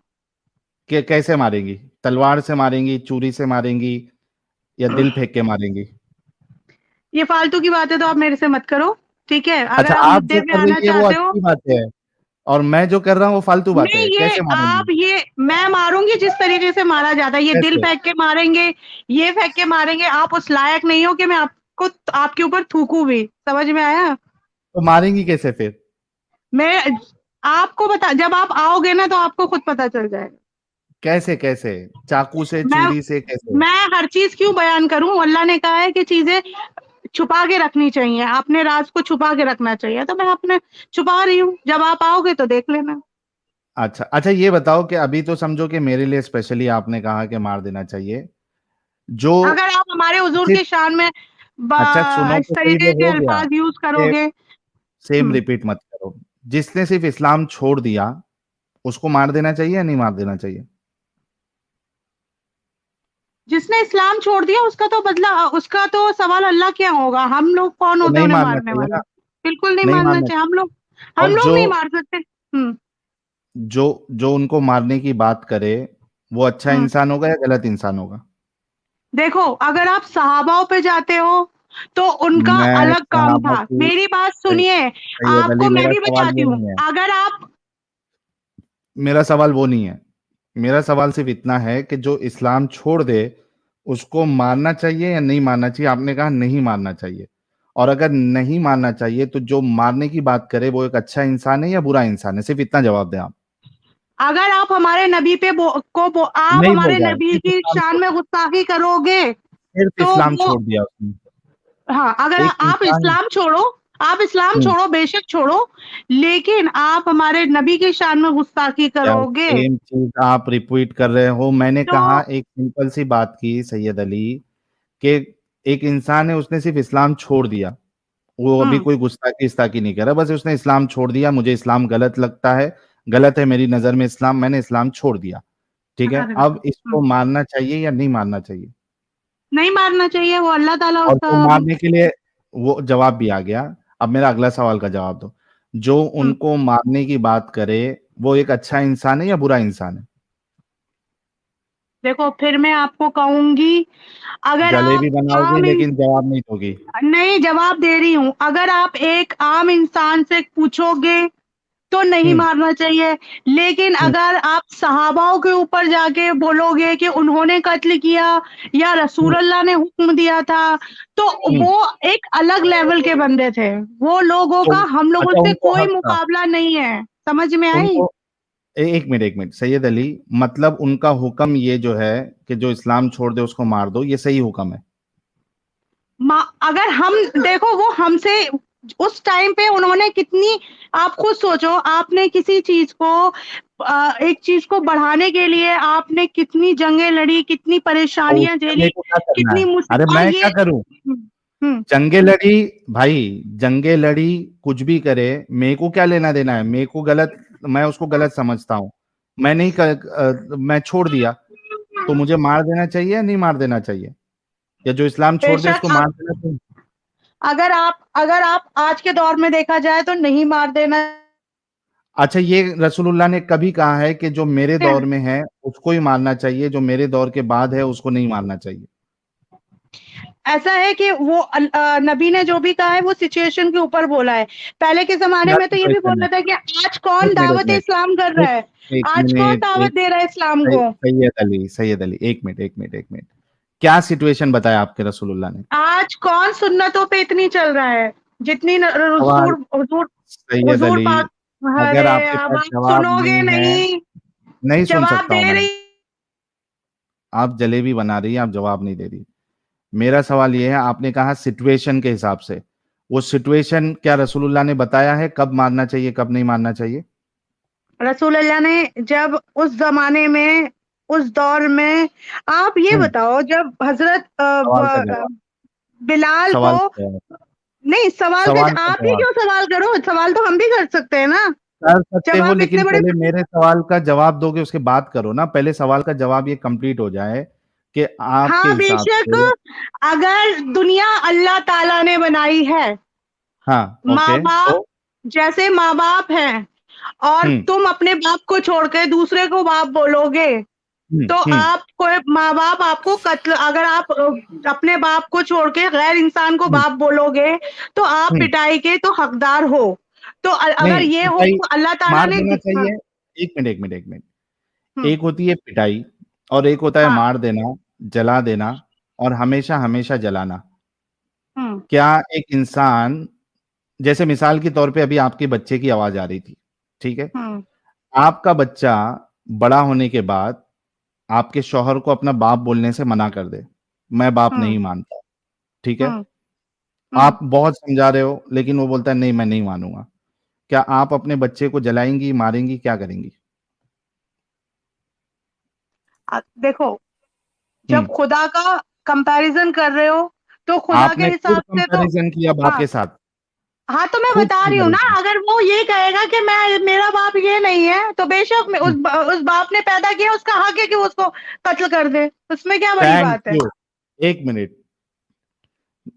Speaker 1: कि कैसे मारेंगी? तलवार से मारेंगी, छुरी से मारेंगी, या दिल फेंक के मारेंगी?
Speaker 2: ये फालतू की बातें तो आप मेरे से मत करो, ठीक है?
Speaker 1: अच्छा,
Speaker 2: अगर आप
Speaker 1: आप
Speaker 2: मुद्दे
Speaker 1: जो
Speaker 2: पे
Speaker 1: कर
Speaker 2: आना
Speaker 1: रही है वो
Speaker 2: चाहते हो।
Speaker 1: अच्छी बात है, और मैं जो कर रहा हूँ वो फालतू बात
Speaker 2: नहीं,
Speaker 1: है,
Speaker 2: ये
Speaker 1: कैसे मारेंगी?
Speaker 2: आप ये मैं मारूंगी जिस तरीके से मारा जाता है, ये दिल
Speaker 1: कैसे?
Speaker 2: फेंक के मारेंगे, ये फेंक के मारेंगे, आप उस लायक नहीं हो कि मैं आपको आपके ऊपर थूकूं भी, समझ में आया?
Speaker 1: तो मारेंगी कैसे फिर?
Speaker 2: मैं आपको बता, जब आप आओगे ना तो आपको खुद पता चल जाएगा।
Speaker 1: कैसे कैसे? चाकू से,
Speaker 2: मैं
Speaker 1: चूड़ी से, कैसे?
Speaker 2: मैं हर चीज क्यों बयान करूं? अल्लाह ने कहा है कि चीजें छुपा के रखनी चाहिए, अपने राज को छुपा के रखना चाहिए, तो मैं अपने छुपा रही हूँ, जब आप आओगे तो देख लेना।
Speaker 1: अच्छा अच्छा, ये बताओ कि अभी तो समझो कि मेरे लिए स्पेशली आपने कहा कि मार देना चाहिए, जो
Speaker 2: अगर आप हमारे हुजूर
Speaker 1: सिर्फ,
Speaker 2: की शान में
Speaker 1: अच्छा सुनो
Speaker 2: इस
Speaker 1: तो सही,
Speaker 2: तरीके
Speaker 1: वो
Speaker 2: के
Speaker 1: हो गया,
Speaker 2: अल्फाज यूज
Speaker 1: कि
Speaker 2: करोगे।
Speaker 1: सेम
Speaker 2: हम्म,
Speaker 1: रिपीट मत करो। जिसने सिर्फ इस्लाम छोड़ दिया उसको मार देना चाहिए या नहीं मार देना चाहिए?
Speaker 2: जिसने इस्लाम छोड़ दिया उसका तो बदला, उसका तो सवाल अल्लाह क्या होगा, हम लोग कौन
Speaker 1: तो
Speaker 2: होते हैं
Speaker 1: नहीं
Speaker 2: उन्हें
Speaker 1: मारना
Speaker 2: मारने
Speaker 1: चाहिए
Speaker 2: वाले?
Speaker 1: ना,
Speaker 2: बिल्कुल नहीं
Speaker 1: नहीं
Speaker 2: मारना
Speaker 1: मारना
Speaker 2: चाहिए,
Speaker 1: चाहिए।
Speaker 2: हम
Speaker 1: और
Speaker 2: लोग नहीं मार सकते। हम्म
Speaker 1: जो जो उनको मारने की बात करे, वो अच्छा
Speaker 2: हम्म
Speaker 1: इंसान होगा या गलत इंसान होगा?
Speaker 2: देखो, अगर आप सहाबाओं पे जाते हो तो उनका
Speaker 1: मैं
Speaker 2: अलग काम
Speaker 1: सहाबा
Speaker 2: था,
Speaker 1: की,
Speaker 2: मेरी बात सुनिए,
Speaker 1: सैयद अली,
Speaker 2: आपको मैं
Speaker 1: मेरा
Speaker 2: भी
Speaker 1: सवाल
Speaker 2: बताती
Speaker 1: ये
Speaker 2: हूँ।
Speaker 1: नहीं है,
Speaker 2: अगर आप
Speaker 1: मेरा सवाल वो नहीं है। मेरा सवाल सिर्फ इतना है कि जो इस्लाम छोड़ दे उसको मारना चाहिए या नहीं मारना चाहिए? आपने कहा नहीं मारना चाहिए, और अगर नहीं मारना चाहिए तो जो मारने की बात करे वो एक अच्छा इंसान है या बुरा इंसान है? सिर्फ इतना जवाब दें आप।
Speaker 2: अगर आप हमारे नबी पे आप
Speaker 1: नहीं बोल
Speaker 2: हमारे
Speaker 1: रहा है,
Speaker 2: नबी
Speaker 1: सिर्फ
Speaker 2: की
Speaker 1: इस्लाम
Speaker 2: शान
Speaker 1: छोड़,
Speaker 2: में गुस्ताखी करोगे
Speaker 1: सिर्फ
Speaker 2: तो
Speaker 1: इस्लाम
Speaker 2: वो,
Speaker 1: छोड़ दिया उसने,
Speaker 2: हाँ, अगर
Speaker 1: एक
Speaker 2: आप
Speaker 1: इंसान।
Speaker 2: इस्लाम छोड़ो, आप इस्लाम
Speaker 1: हम्म,
Speaker 2: छोड़ो, बेशक छोड़ो, लेकिन आप हमारे नबी की शान में गुस्ताखी
Speaker 1: यार
Speaker 2: करोगे
Speaker 1: सेम चीज आप रिपीट कर रहे हो। मैंने
Speaker 2: तो
Speaker 1: कहा एक सिंपल सी बात की सैयद अली, कि एक इंसान है, उसने सिर्फ इस्लाम छोड़ दिया, वो अभी
Speaker 2: हम्म
Speaker 1: कोई गुस्ताखी इस्ताखी नहीं कर रहा, बस उसने इस्लाम छोड़ दिया, मुझे इस्लाम गलत लगता है, गलत है मेरी नजर में इस्लाम, मैंने इस्लाम छोड़ दिया, ठीक है? अब इसको मारना चाहिए या नहीं मारना चाहिए?
Speaker 2: नहीं मारना चाहिए, वो अल्लाह ताला
Speaker 1: और
Speaker 2: उसका।
Speaker 1: तो मारने के लिए वो जवाब भी आ गया। अब मेरा अगला सवाल का जवाब दो, जो
Speaker 2: हम्म,
Speaker 1: उनको मारने की बात करे वो एक अच्छा इंसान है या बुरा इंसान है?
Speaker 2: देखो, फिर मैं आपको कहूंगी, अगर आप
Speaker 1: जलेबी बनाओगी
Speaker 2: आम
Speaker 1: लेकिन जवाब नहीं दोगी।
Speaker 2: नहीं, जवाब दे रही हूँ, अगर आप एक आम इंसान से पूछोगे तो नहीं मारना चाहिए। लेकिन अगर आप सहाबाओं के ऊपर जाके बोलोगे कि उन्होंने कत्ल किया या रसूल अल्लाह ने हुक्म दिया था, तो वो एक अलग लेवल के बंदे थे। वो लोगों
Speaker 1: तो
Speaker 2: का हम लोगों
Speaker 1: अच्छा,
Speaker 2: से
Speaker 1: उनको
Speaker 2: कोई
Speaker 1: हक था,
Speaker 2: मुकाबला नहीं है। समझ में आई?
Speaker 1: उनको एक मिनट सैयद अली, मतलब उनका हुक्म ये जो है कि जो इस्लाम छोड़ दे उसको मार दो, ये सही हुक्म है?
Speaker 2: अगर हम देखो, वो हमसे उस टाइम पे उन्होंने कितनी, आप खुद सोचो, आपने किसी चीज को एक चीज को बढ़ाने के लिए आपने कितनी जंगें लड़ी, कितनी
Speaker 1: तो
Speaker 2: परेशानियां
Speaker 1: उसमें
Speaker 2: झेली,
Speaker 1: मेरे को क्या करना
Speaker 2: कितनी
Speaker 1: है?
Speaker 2: मुश्किल,
Speaker 1: अरे
Speaker 2: और
Speaker 1: मैं
Speaker 2: ये
Speaker 1: क्या करूं? जंगे लड़ी भाई, जंगे लड़ी, कुछ भी करे, मेरे को क्या लेना देना है? मेरे को गलत, मैं उसको गलत समझता हूँ, मैं नहीं मैं छोड़ दिया, तो मुझे मार देना चाहिए या नहीं मार देना चाहिए? या जो इस्लाम छोड़ दे
Speaker 2: बेशक
Speaker 1: उसको मार देना चाहिए?
Speaker 2: अगर आप आज के दौर में देखा जाए तो नहीं मार देना
Speaker 1: अच्छा, ये रसूलुल्लाह ने कभी कहा है कि जो मेरे
Speaker 2: है।
Speaker 1: दौर में है उसको ही मारना चाहिए, जो मेरे दौर के बाद है उसको नहीं मारना चाहिए?
Speaker 2: ऐसा है कि वो नबी ने जो भी कहा है वो सिचुएशन के ऊपर बोला है। पहले के जमाने
Speaker 1: क्या
Speaker 2: में तो ये भी
Speaker 1: सिचुएशन
Speaker 2: बोला
Speaker 1: है?
Speaker 2: था कि आज कौन
Speaker 1: एक
Speaker 2: दावत
Speaker 1: मिनट
Speaker 2: इस्लाम कर रहा
Speaker 1: एक
Speaker 2: है,
Speaker 1: एक
Speaker 2: आज कौन
Speaker 1: मिनट
Speaker 2: दावत
Speaker 1: एक
Speaker 2: दे रहा है इस्लाम को।
Speaker 1: सैयद अली, एक मिनट, क्या सिचुएशन बताया आपके रसूलुल्लाह ने?
Speaker 2: आज कौन सुन्नतों पे इतनी चल रहा है जितनी
Speaker 1: सवाल,
Speaker 2: हुजूर हुजूर
Speaker 1: सैयद
Speaker 2: हुजूर
Speaker 1: अली,
Speaker 2: पाक।
Speaker 1: अगर
Speaker 2: अरे
Speaker 1: आपके
Speaker 2: अब
Speaker 1: पास
Speaker 2: आप
Speaker 1: जवाब
Speaker 2: सुनोगे
Speaker 1: नहीं है,
Speaker 2: नहीं,
Speaker 1: नहीं सुन
Speaker 2: जवाब
Speaker 1: सकता हूं
Speaker 2: दे
Speaker 1: मैं।
Speaker 2: रही।
Speaker 1: आप जलेबी बना रही हैं, आप जवाब नहीं दे रही। मेरा सवाल ये है, आपने कहा सिचुएशन के हिसाब से, वो सिचुएशन क्या रसूलुल्लाह ने बताया है कब मारना चाहिए कब नहीं मारना चाहिए?
Speaker 2: रसूल अल्लाह ने जब उस जमाने में, उस दौर में, आप ये
Speaker 1: हम्म,
Speaker 2: बताओ, जब हजरत
Speaker 1: सवाल का जवाब,
Speaker 2: बिलाल को,
Speaker 1: सवाल का जवाब,
Speaker 2: नहीं सवाल का,
Speaker 1: सवाल का
Speaker 2: आप ही
Speaker 1: जवाब।
Speaker 2: क्यों सवाल करो, सवाल तो हम भी कर सकते हैं ना।
Speaker 1: कर सकते
Speaker 2: जब
Speaker 1: हो,
Speaker 2: आप
Speaker 1: लेकिन
Speaker 2: इतने बड़े,
Speaker 1: पहले मेरे सवाल का जवाब दोगे उसके बाद करो ना। पहले सवाल का जवाब ये कंप्लीट हो जाए कि आपके
Speaker 2: हाँ
Speaker 1: हिसाब
Speaker 2: बेशक,
Speaker 1: से।
Speaker 2: अगर दुनिया अल्लाह ताला ने बनाई है,
Speaker 1: हाँ,
Speaker 2: माँ
Speaker 1: ओके,
Speaker 2: बाप,
Speaker 1: तो
Speaker 2: जैसे माँ बाप हैं, और
Speaker 1: हम्म
Speaker 2: तुम अपने बाप को छोड़ के दूसरे को बाप बोलोगे, तो
Speaker 1: हम्म
Speaker 2: आपको माँ बाप आपको कत्ल, अगर आप अपने बाप को छोड़ के गैर इंसान को
Speaker 1: हम्म
Speaker 2: बाप बोलोगे, तो आप
Speaker 1: हम्म।
Speaker 2: पिटाई के तो हकदार हो। तो अगर
Speaker 1: नहीं,
Speaker 2: ये हो
Speaker 1: पिटाई
Speaker 2: अल्लाह ताला
Speaker 1: मार
Speaker 2: ने
Speaker 1: देना
Speaker 2: हाँ,
Speaker 1: चाहिए। एक मिनट,
Speaker 2: हम्म,
Speaker 1: एक होती है पिटाई और एक होता है
Speaker 2: हाँ,
Speaker 1: मार देना, जला देना और हमेशा हमेशा जलाना।
Speaker 2: हम्म,
Speaker 1: क्या एक इंसान, जैसे मिसाल के तौर पे अभी आपके बच्चे की आवाज आ रही थी, ठीक है?
Speaker 2: हम्म,
Speaker 1: आपका बच्चा बड़ा होने के बाद आपके शौहर को अपना बाप बोलने से मना कर दे, मैं बाप
Speaker 2: हम्म,
Speaker 1: नहीं मानता, ठीक है?
Speaker 2: हम्म, हम्म।
Speaker 1: आप बहुत समझा रहे हो लेकिन वो बोलता है नहीं मैं नहीं मानूंगा। क्या आप अपने बच्चे को जलाएंगी, मारेंगी, क्या करेंगी?
Speaker 2: देखो,
Speaker 1: हम्म।
Speaker 2: जब खुदा का कंपैरिजन कर रहे हो, तो खुदा के
Speaker 1: आपने खुद
Speaker 2: हिसाब से तो,
Speaker 1: कंपैरिजन किया बाप
Speaker 2: हाँ,
Speaker 1: के साथ,
Speaker 2: हाँ, तो मैं
Speaker 1: खुद
Speaker 2: बता रही हूँ ना,
Speaker 1: कंपैरिजन।
Speaker 2: अगर वो ये कहेगा कि मैं, मेरा बाप ये नहीं है, तो बेशक उस बाप ने पैदा किया, उसका हक है कि वो उसको कत्ल कर दे, उसमें क्या बड़ी
Speaker 1: थैंक
Speaker 2: बात है।
Speaker 1: यू। एक मिनट,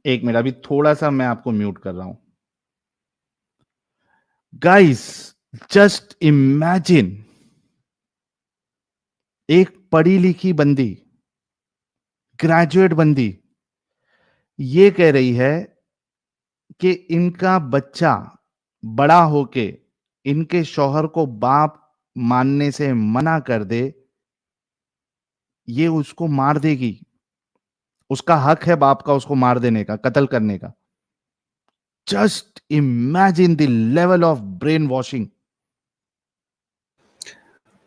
Speaker 1: एक मिनट, अभी थोड़ा सा मैं आपको म्यूट कर रहा हूं। गाइस, जस्ट इमेजिन, एक पढ़ी लिखी बंदी, ग्रेजुएट बंदी, ये कह रही है कि इनका बच्चा बड़ा होके इनके शौहर को बाप मानने से मना कर दे, ये उसको मार देगी, उसका हक है बाप का उसको मार देने का, कत्ल करने का। Just imagine the level of brain washing.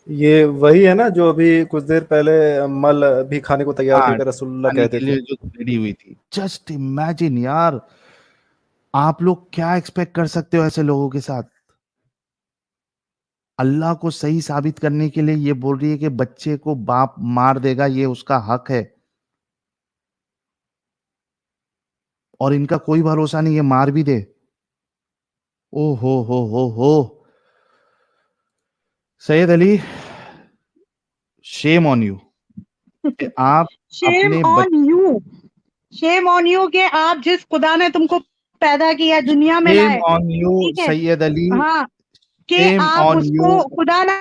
Speaker 3: ये वही है ना जो अभी कुछ देर पहले मल भी खाने को तैयार
Speaker 1: हाँ,
Speaker 3: करके रसूलुल्लाह
Speaker 1: खाने
Speaker 3: कहते
Speaker 1: के
Speaker 3: थे।
Speaker 1: लिए जो रेडी हुई थी। जस्ट इमेजिन यार, आप लोग क्या एक्सपेक्ट कर सकते हो ऐसे लोगों के साथ? अल्लाह को सही साबित करने के लिए ये बोल रही है कि बच्चे को बाप मार देगा, ये उसका हक है, और इनका कोई भरोसा नहीं, ये मार भी दे। ओ हो, Syed Ali, shame on you कि आप
Speaker 2: शेम
Speaker 1: अपने
Speaker 2: on you, shame on you के आप जिस खुदा ने तुमको पैदा किया, दुनिया में
Speaker 1: शेम
Speaker 2: लाए,
Speaker 1: ऑन यू
Speaker 2: ठीक है,
Speaker 1: सैयद अली,
Speaker 2: हाँ, कि
Speaker 1: शेम
Speaker 2: आप
Speaker 1: ऑन यू,
Speaker 2: उसको खुदा ना,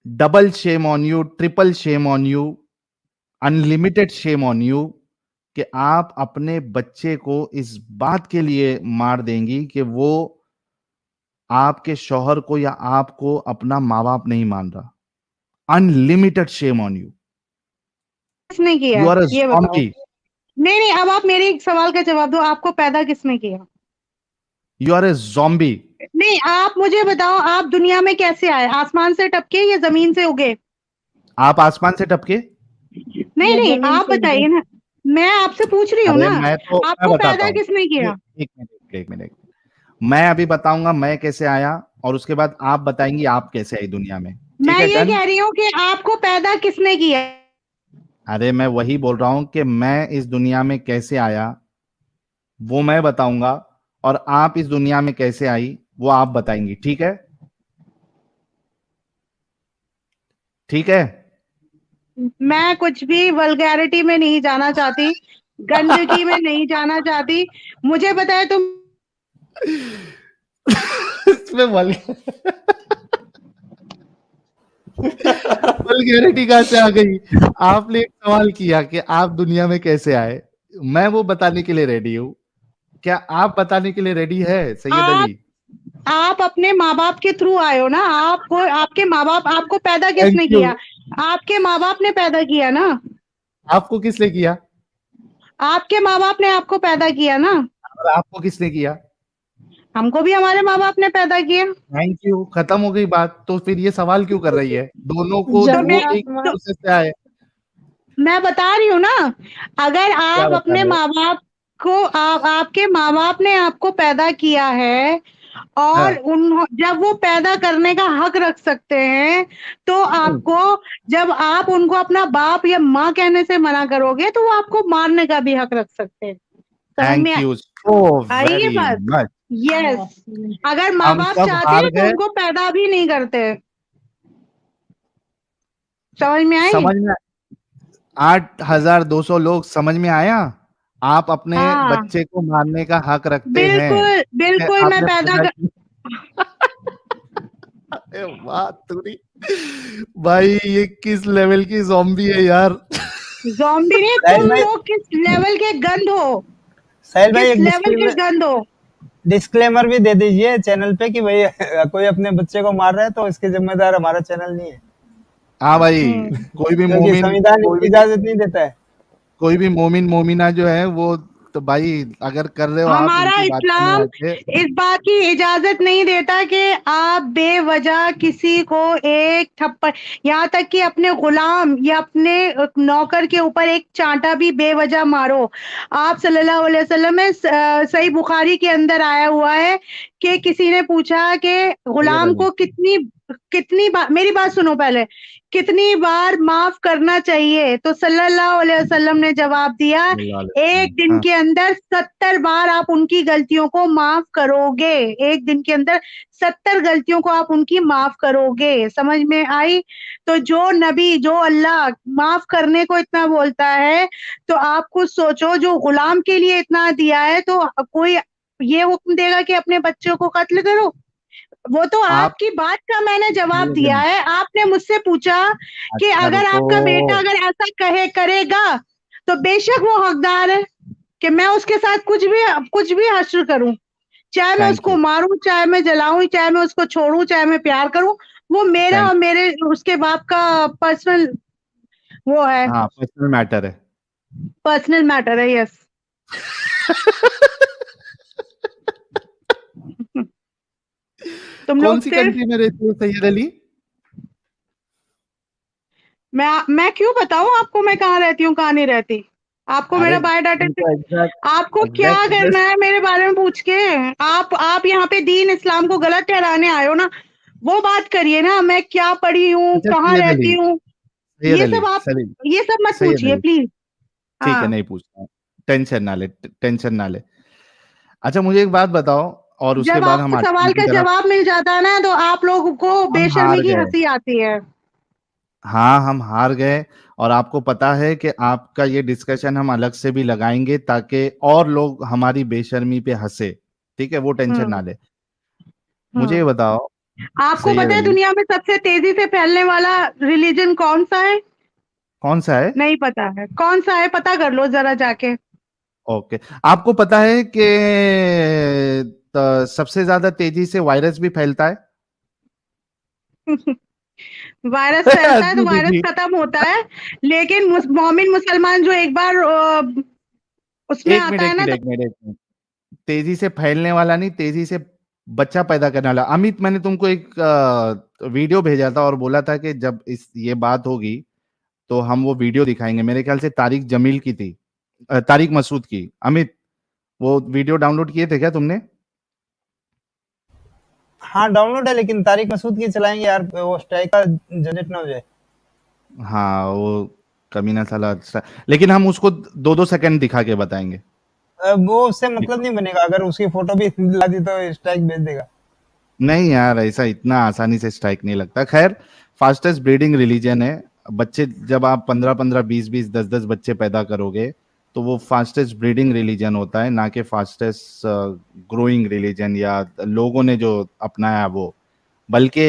Speaker 1: double shame on you, triple shame on you, unlimited shame on you कि आप अपने बच्चे को इस बात के लिए मार देंगी कि वो आपके शौहर को या आपको अपना माँ बाप नहीं मान रहा, अनलिमिटेड शेम ऑन यू।
Speaker 2: किसने किया
Speaker 1: यू आर अ
Speaker 2: ये बताओ।
Speaker 1: ज़ॉम्बी।
Speaker 2: नहीं नहीं, अब आप मेरे एक सवाल का जवाब दो, आपको पैदा किसने किया?
Speaker 1: You are a zombie.
Speaker 2: नहीं, आप मुझे बताओ, आप दुनिया में कैसे आए? आसमान से टपके या जमीन से उगे?
Speaker 1: आप आसमान से टपके?
Speaker 2: नहीं नहीं, आप बताइए ना, मैं आपसे पूछ रही हूँ
Speaker 1: अरे
Speaker 2: ना,
Speaker 1: मैं
Speaker 2: आपको
Speaker 1: बताता
Speaker 2: पैदा
Speaker 1: हूँ।
Speaker 2: किसने किया?
Speaker 1: एक मिनट, एक मिनट। मैं अभी बताऊंगा मैं कैसे आया, और उसके बाद आप बताएंगी आप कैसे आई दुनिया में। ठीक
Speaker 2: मैं
Speaker 1: है,
Speaker 2: ये
Speaker 1: डन?
Speaker 2: कह रही हूँ कि आपको पैदा किसने किया?
Speaker 1: अरे मैं वही बोल रहा हूँ कि मैं इस दुनिया में कैसे आया वो मैं बताऊंगा, और आप इस दुनिया में कैसे आई वो आप बताएंगी। ठीक है? ठीक है?
Speaker 2: मैं कुछ भी वल्गैरिटी में नहीं जाना चाहती, गंदगी में नहीं जाना चाहती। मुझे बताए तुम
Speaker 1: इसमें वल्गैरिटी कहाँ से आ गई? आपने एक सवाल किया कि आप दुनिया में कैसे आए, मैं वो बताने के लिए रेडी हूँ। क्या आप बताने के लिए रेडी है सैयद
Speaker 2: आप
Speaker 1: अली?
Speaker 2: आप अपने माँ बाप के थ्रू आए हो ना, आपको आपके माँ बाप, आपको पैदा
Speaker 1: थैंक
Speaker 2: किसने
Speaker 1: यू।
Speaker 2: किया? आपके माँ बाप ने पैदा किया ना,
Speaker 1: आपको किसने किया?
Speaker 2: आपके माँ बाप ने आपको पैदा किया ना,
Speaker 1: और आपको किसने किया?
Speaker 2: हमको भी हमारे माँ बाप ने पैदा किया।
Speaker 1: थैंक यू, खत्म हो गई बात। तो फिर ये सवाल क्यों कर रही है? दोनों को
Speaker 2: तो
Speaker 1: वो
Speaker 2: मैं
Speaker 1: एक
Speaker 2: तो
Speaker 1: प्रोसेस से आए।
Speaker 2: मैं बता रही हूँ ना, अगर
Speaker 1: क्या
Speaker 2: आप
Speaker 1: बता
Speaker 2: अपने
Speaker 1: रहे हो?
Speaker 2: माँ बाप को, आपके माँ बाप ने आपको पैदा किया है, और
Speaker 1: हाँ।
Speaker 2: जब वो पैदा करने का हक रख सकते हैं, तो आपको, जब आप उनको अपना बाप या माँ कहने से मना करोगे, तो वो आपको मारने का भी हक रख सकते हैं। समझ में
Speaker 1: थैंक यू सो
Speaker 2: आई ये
Speaker 1: वेरी
Speaker 2: बात?
Speaker 1: मच।
Speaker 2: यस, अगर माँ
Speaker 1: हम
Speaker 2: बाप
Speaker 1: सब
Speaker 2: चाहते
Speaker 1: हार
Speaker 2: तो
Speaker 1: गए।
Speaker 2: उनको पैदा भी नहीं करते। समझ में आई?
Speaker 1: समझ में 8,200 लोग समझ में आया? आप अपने
Speaker 2: हाँ,
Speaker 1: बच्चे को मारने का हक रखते हैं।
Speaker 2: बिल्कुल
Speaker 1: ठीक है,
Speaker 2: बिल्कुल, मैं
Speaker 1: आपने
Speaker 2: पैदा
Speaker 1: पैदा किया। अरे वाह तुरी, भाई ये किस लेवल की ज़ॉम्बी है यार।
Speaker 2: ज़ॉम्बी नहीं,
Speaker 6: साहिल
Speaker 2: तुम
Speaker 6: भाई,
Speaker 2: लोग किस लेवल के गंद हो,
Speaker 6: साहिल भाई
Speaker 2: किस
Speaker 6: एक
Speaker 2: लेवल के गंद हो।
Speaker 6: डिस्क्लेमर भी दे दीजिए चैनल पे कि भाई कोई अपने बच्चे को मार रहा है तो इसके जिम्मेदार हमारा चैनल नहीं है,
Speaker 1: हाँ भाई, कोई भी
Speaker 6: क्योंकि
Speaker 1: मोमिन,
Speaker 6: संविधान इसकी इजाजत नहीं देता है।
Speaker 1: कोई भी मोमिन मोमिना जो है वो, तो भाई अगर कर रहे हो आप
Speaker 2: हमारा
Speaker 1: इनकी बातों में
Speaker 2: इस्लाम
Speaker 1: आके।
Speaker 2: इस बात की इजाजत नहीं देता कि आप बेवजह किसी को एक थप्पड़, यहाँ तक कि अपने गुलाम या अपने नौकर के ऊपर एक चांटा भी बेवजह मारो। आप सल्लल्लाहु अलैहि वसल्लम में सही बुखारी के अंदर आया हुआ है कि किसी ने पूछा कि गुलाम को कितनी कितनी बार, मेरी बात सुनो पहले, कितनी बार माफ करना चाहिए? तो सल्लल्लाहु अलैहि वसल्लम ने जवाब दिया, एक दिन
Speaker 1: हाँ,
Speaker 2: के अंदर 70 बार आप उनकी गलतियों को माफ करोगे। एक दिन के अंदर 70 गलतियों को आप उनकी माफ करोगे। समझ में आई? तो जो नबी, जो अल्लाह माफ करने को इतना बोलता है, तो आप खुद सोचो, जो गुलाम के लिए इतना दिया है, तो कोई ये हुक्म देगा कि अपने बच्चों को कत्ल करो? वो तो
Speaker 1: आप
Speaker 2: आपकी बात का मैंने जवाब
Speaker 1: ये
Speaker 2: दिया
Speaker 1: दिन-
Speaker 2: है। आपने मुझसे पूछा कि
Speaker 1: अच्छा
Speaker 2: अगर
Speaker 1: रुको।
Speaker 2: आपका बेटा अगर ऐसा करेगा, तो बेशक वो हकदार है कि मैं उसके साथ कुछ भी हश्र करूं, चाहे मैं
Speaker 1: थैंक
Speaker 2: उसको
Speaker 1: यू।
Speaker 2: मारूं, चाहे मैं जलाऊं, चाहे मैं उसको छोड़ूं, चाहे मैं प्यार करूं। वो मेरा
Speaker 1: थैंक
Speaker 2: और मेरे उसके बाप का पर्सनल वो है,
Speaker 1: हाँ, पर्सनल मैटर है।
Speaker 2: पर्सनल मैटर है। यस। तुम
Speaker 1: कौन
Speaker 2: लोग
Speaker 1: सी
Speaker 2: सिर्फ,
Speaker 1: कंट्री में रहती हो सैयद अली?
Speaker 2: मैं क्यों बताऊं आपको मैं कहाँ रहती हूँ, कहाँ नहीं रहती? आपको
Speaker 1: अरे
Speaker 2: मेरा बायोडाटा,
Speaker 1: एग्जैक्ट,
Speaker 2: आपको क्या
Speaker 1: एग्जैक्ट
Speaker 2: करना
Speaker 1: एड्रेस।
Speaker 2: है मेरे बारे में पूछ के? आप यहाँ पे दीन इस्लाम को गलत ठहराने आए हो ना, वो बात करिए ना। मैं क्या पढ़ी हूँ,
Speaker 1: अच्छा
Speaker 2: कहाँ
Speaker 1: सैयद अली,
Speaker 2: रहती हूँ,
Speaker 1: सैयद
Speaker 2: ये
Speaker 1: अली,
Speaker 2: सब आप,
Speaker 1: सलीम,
Speaker 2: ये सब मत
Speaker 1: सैयद
Speaker 2: पूछिए
Speaker 1: अली।
Speaker 2: प्लीज।
Speaker 1: ठीक है,
Speaker 2: हाँ,
Speaker 1: नहीं पूछता, टेंशन ना ले, टेंशन ना ले। अच्छा मुझे एक बात बताओ, और उसके
Speaker 2: जब
Speaker 1: बाद हम
Speaker 2: आपको
Speaker 1: आगे
Speaker 2: सवाल
Speaker 1: की
Speaker 2: का
Speaker 1: तरफ।
Speaker 2: जवाब मिल जाता है ना, तो आप लोगों को
Speaker 1: हम
Speaker 2: बेशर्मी
Speaker 1: हार
Speaker 2: की
Speaker 1: गए।
Speaker 2: हंसी आती है।
Speaker 1: हाँ हम हार गए, और आपको पता है कि आपका ये डिस्कशन हम अलग से भी लगाएंगे ताकि और लोग हमारी बेशर्मी पे हंसे। ठीक है, वो टेंशन ना
Speaker 2: हम्म
Speaker 1: ले। मुझे ये
Speaker 2: हम्म
Speaker 1: बताओ
Speaker 2: आपको
Speaker 1: सैयद
Speaker 2: पता है
Speaker 1: अली,
Speaker 2: दुनिया में सबसे तेजी से फैलने वाला रिलीजन कौन सा है?
Speaker 1: कौन सा है?
Speaker 2: नहीं पता है कौन सा है? पता कर लो जरा जाके।
Speaker 1: ओके, आपको पता है कि सबसे ज्यादा तेजी से वायरस भी फैलता है।
Speaker 2: वायरस फैलता है तो
Speaker 1: हंसी
Speaker 2: वायरस
Speaker 1: दीदी,
Speaker 2: खत्म होता है, लेकिन मोमिन मुसलमान जो एक बार उसमें
Speaker 1: एक
Speaker 2: आता
Speaker 1: मिनट
Speaker 2: है
Speaker 1: एक
Speaker 2: ना
Speaker 1: मिनट
Speaker 2: तो
Speaker 1: एक मिनट एक मिनट, तेजी से फैलने वाला नहीं, तेजी से बच्चा पैदा करने वाला। अमित, मैंने तुमको एक वीडियो भेजा था और बोला था कि जब इस ये बात होगी तो हम वो वीडियो दिखाएंगे। मेरे ख्याल से तारिक जमील की थी, तारिक मसूद की। अमित, वो वीडियो डाउनलोड किए थे क्या तुमने?
Speaker 6: हाँ डाउनलोड है, लेकिन तारिक मसूद की चलाएंगे यार, वो स्ट्राइक का झंझट ना हो जाए।
Speaker 1: हाँ, वो कमीना साला लेकिन हम उसको 2-2 सेकंड दिखा के बताएंगे।
Speaker 6: वो उससे मतलब नहीं बनेगा, अगर उसकी फोटो भी दिला दी तो स्ट्राइक भेज देगा।
Speaker 1: नहीं यार, ऐसा इतना आसानी से स्ट्राइक नहीं लगता। खैर, फास्टेस्ट ब्रीडिंग रिलीजन है। बच्चे जब आप 15-15, 20-20, 10-10 बच्चे पैदा करोगे तो वो फास्टेस्ट ब्रीडिंग रिलीजन होता है, ना कि फास्टेस्ट ग्रोइंग रिलीजन या लोगों ने जो अपनाया वो। बल्कि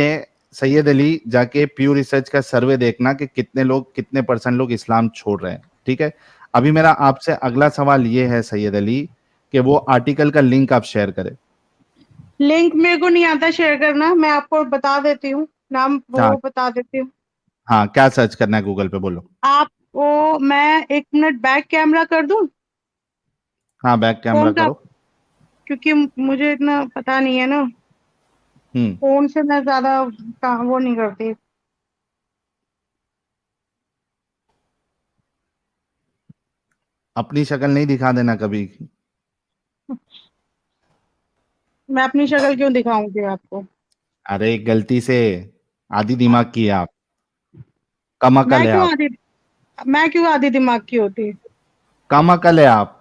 Speaker 1: सैयद अली, जाके प्यू रिसर्च का सर्वे देखना कि कितने लोग, कितने % लोग इस्लाम छोड़ रहे हैं। ठीक है, अभी मेरा आपसे अगला सवाल ये है सैयद अली कि वो आर्टिकल का लिंक आप शेयर करें।
Speaker 2: लिंक मेरे को नहीं आता शेयर करना, मैं आपको बता देती हूँ, नाम वो
Speaker 1: हाँ
Speaker 2: बता देती हूँ
Speaker 1: हाँ, क्या सर्च करना है गूगल पे, बोलो।
Speaker 2: आपको। मैं 1 मिनट बैक कैमरा कर दूं
Speaker 1: हाँ, बैक कैमरा
Speaker 2: फोन का,
Speaker 1: करो।
Speaker 2: क्योंकि मुझे इतना पता नहीं है ना,
Speaker 1: हम्म।
Speaker 2: फोन से मैं ज्यादा वो नहीं करती।
Speaker 1: अपनी शक्ल नहीं दिखा देना कभी।
Speaker 2: मैं अपनी शक्ल क्यों दिखाऊंगी आपको?
Speaker 1: अरे गलती से, आधी दिमाग की है आप, कम अकल
Speaker 2: मैं
Speaker 1: है
Speaker 2: क्यों
Speaker 1: आप,
Speaker 2: आधी मैं क्यों आधी दिमाग की होती?
Speaker 1: कम अकल है आप।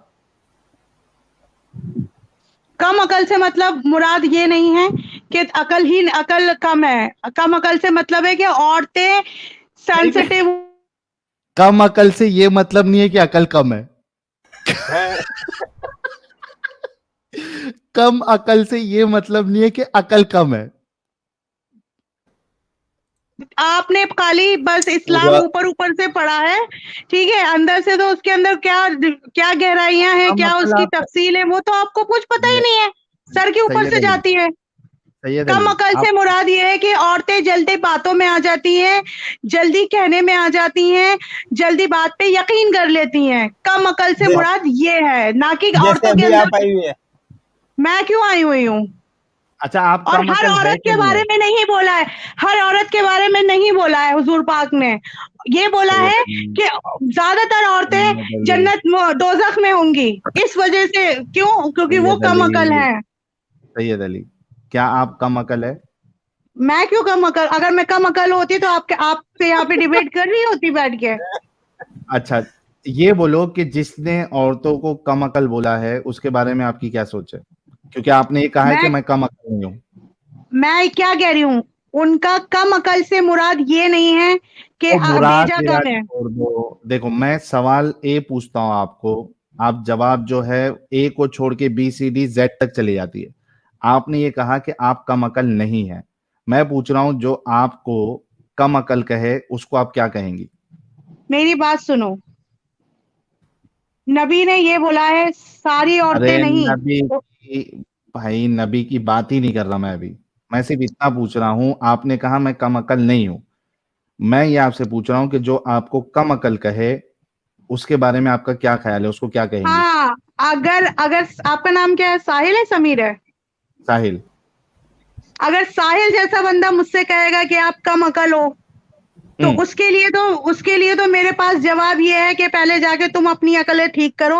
Speaker 2: कम अकल से मतलब मुराद ये नहीं है कि अकल कम है। कम अकल से मतलब है कि औरतें
Speaker 1: नहीं, नहीं,
Speaker 2: सेंसिटिव।
Speaker 1: कम अकल से ये मतलब नहीं है कि अकल कम है। कम अकल से ये मतलब नहीं है कि अकल कम है।
Speaker 2: आपने खाली बस इस्लाम
Speaker 1: पूरा
Speaker 2: ऊपर ऊपर से पढ़ा है, ठीक है, अंदर से तो उसके अंदर क्या क्या गहराइयां हैं,
Speaker 1: कम
Speaker 2: क्या
Speaker 1: अकल
Speaker 2: उसकी
Speaker 1: आप,
Speaker 2: तफसील है, वो तो आपको कुछ पता ही नहीं है, सर के ऊपर
Speaker 1: सैयद
Speaker 2: से
Speaker 1: अली,
Speaker 2: जाती है।
Speaker 1: सैयद
Speaker 2: कम
Speaker 1: अली
Speaker 2: अकल
Speaker 1: आप,
Speaker 2: से मुराद ये है कि औरतें जल्दी बातों में आ जाती हैं, जल्दी कहने में आ जाती हैं, जल्दी बात पे यकीन कर लेती हैं। कम अकल से
Speaker 6: जे-
Speaker 2: मुराद ये है, ना कि
Speaker 6: जैसे
Speaker 2: औरतों के
Speaker 6: अभी आप
Speaker 2: अंदर।
Speaker 6: आई हुई है।
Speaker 2: मैं क्यों आई हुई हूँ?
Speaker 1: अच्छा, आप
Speaker 2: और
Speaker 1: कम
Speaker 2: हर
Speaker 1: अकल है
Speaker 2: औरत
Speaker 1: कि
Speaker 2: के
Speaker 1: नहीं
Speaker 2: बारे
Speaker 1: है?
Speaker 2: में नहीं बोला है, हर औरत के बारे में नहीं बोला है हुजूर पाक ने। ये बोला
Speaker 1: सैयद
Speaker 2: है
Speaker 1: अली,
Speaker 2: कि ज्यादातर औरतें
Speaker 1: सैयद अली,
Speaker 2: जन्नत दोजख में होंगी। इस वजह से क्यों? क्योंकि वो
Speaker 1: सैयद
Speaker 2: कम
Speaker 1: अली,
Speaker 2: अकल हैं।
Speaker 1: सैयद अली, क्या आप कम अकल है?
Speaker 2: मैं क्यों कम अकल? अगर मैं कम अकल होती तो आपसे यहाँ पे डिबेट कर रही होती बैठ के।
Speaker 1: अच्छा, ये बोलो कि जिसने औरतों को कम अकल बोला है उसके बारे में आपकी क्या सोच है? क्योंकि आपने ये कहा है कि
Speaker 2: मैं
Speaker 1: मैं कम अकल नहीं हूं।
Speaker 2: मैं क्या कह रही हूँ, उनका कम अकल से मुराद ये नहीं है कि
Speaker 1: तो मुराद
Speaker 2: भेजा
Speaker 1: मेरा
Speaker 2: कम है।
Speaker 1: छोड़ दो। देखो, मैं सवाल ए पूछता हूं आपको, आप जवाब जो है ए को छोड़ के बी सी डी जेड तक चली जाती है। आपने ये कहा कि आप कम अकल नहीं है। मैं पूछ रहा हूं, जो आपको कम अकल कहे उसको आप क्या कहेंगी?
Speaker 2: मेरी बात सुनो, नबी ने ये बोला है सारी औरतें
Speaker 1: अरे
Speaker 2: नहीं।
Speaker 1: नबी की, भाई नबी की बात ही नहीं कर रहा मैं अभी। मैं सिर्फ इतना पूछ रहा हूं, आपने कहा मैं कम अकल नहीं हूं। मैं ये आपसे पूछ रहा हूं कि जो आपको कम अकल कहे उसके बारे में आपका क्या ख्याल है, उसको क्या कहेंगी?
Speaker 2: हाँ, अगर अगर आपका नाम क्या है? साहिल है, समीर है?
Speaker 1: साहिल।
Speaker 2: अगर साहिल जैसा बंदा मुझसे कहेगा कि आप कम अकल हो, तो
Speaker 1: हम्म।
Speaker 2: उसके लिए तो मेरे पास जवाब ये है कि पहले जाके तुम अपनी अकलें ठीक करो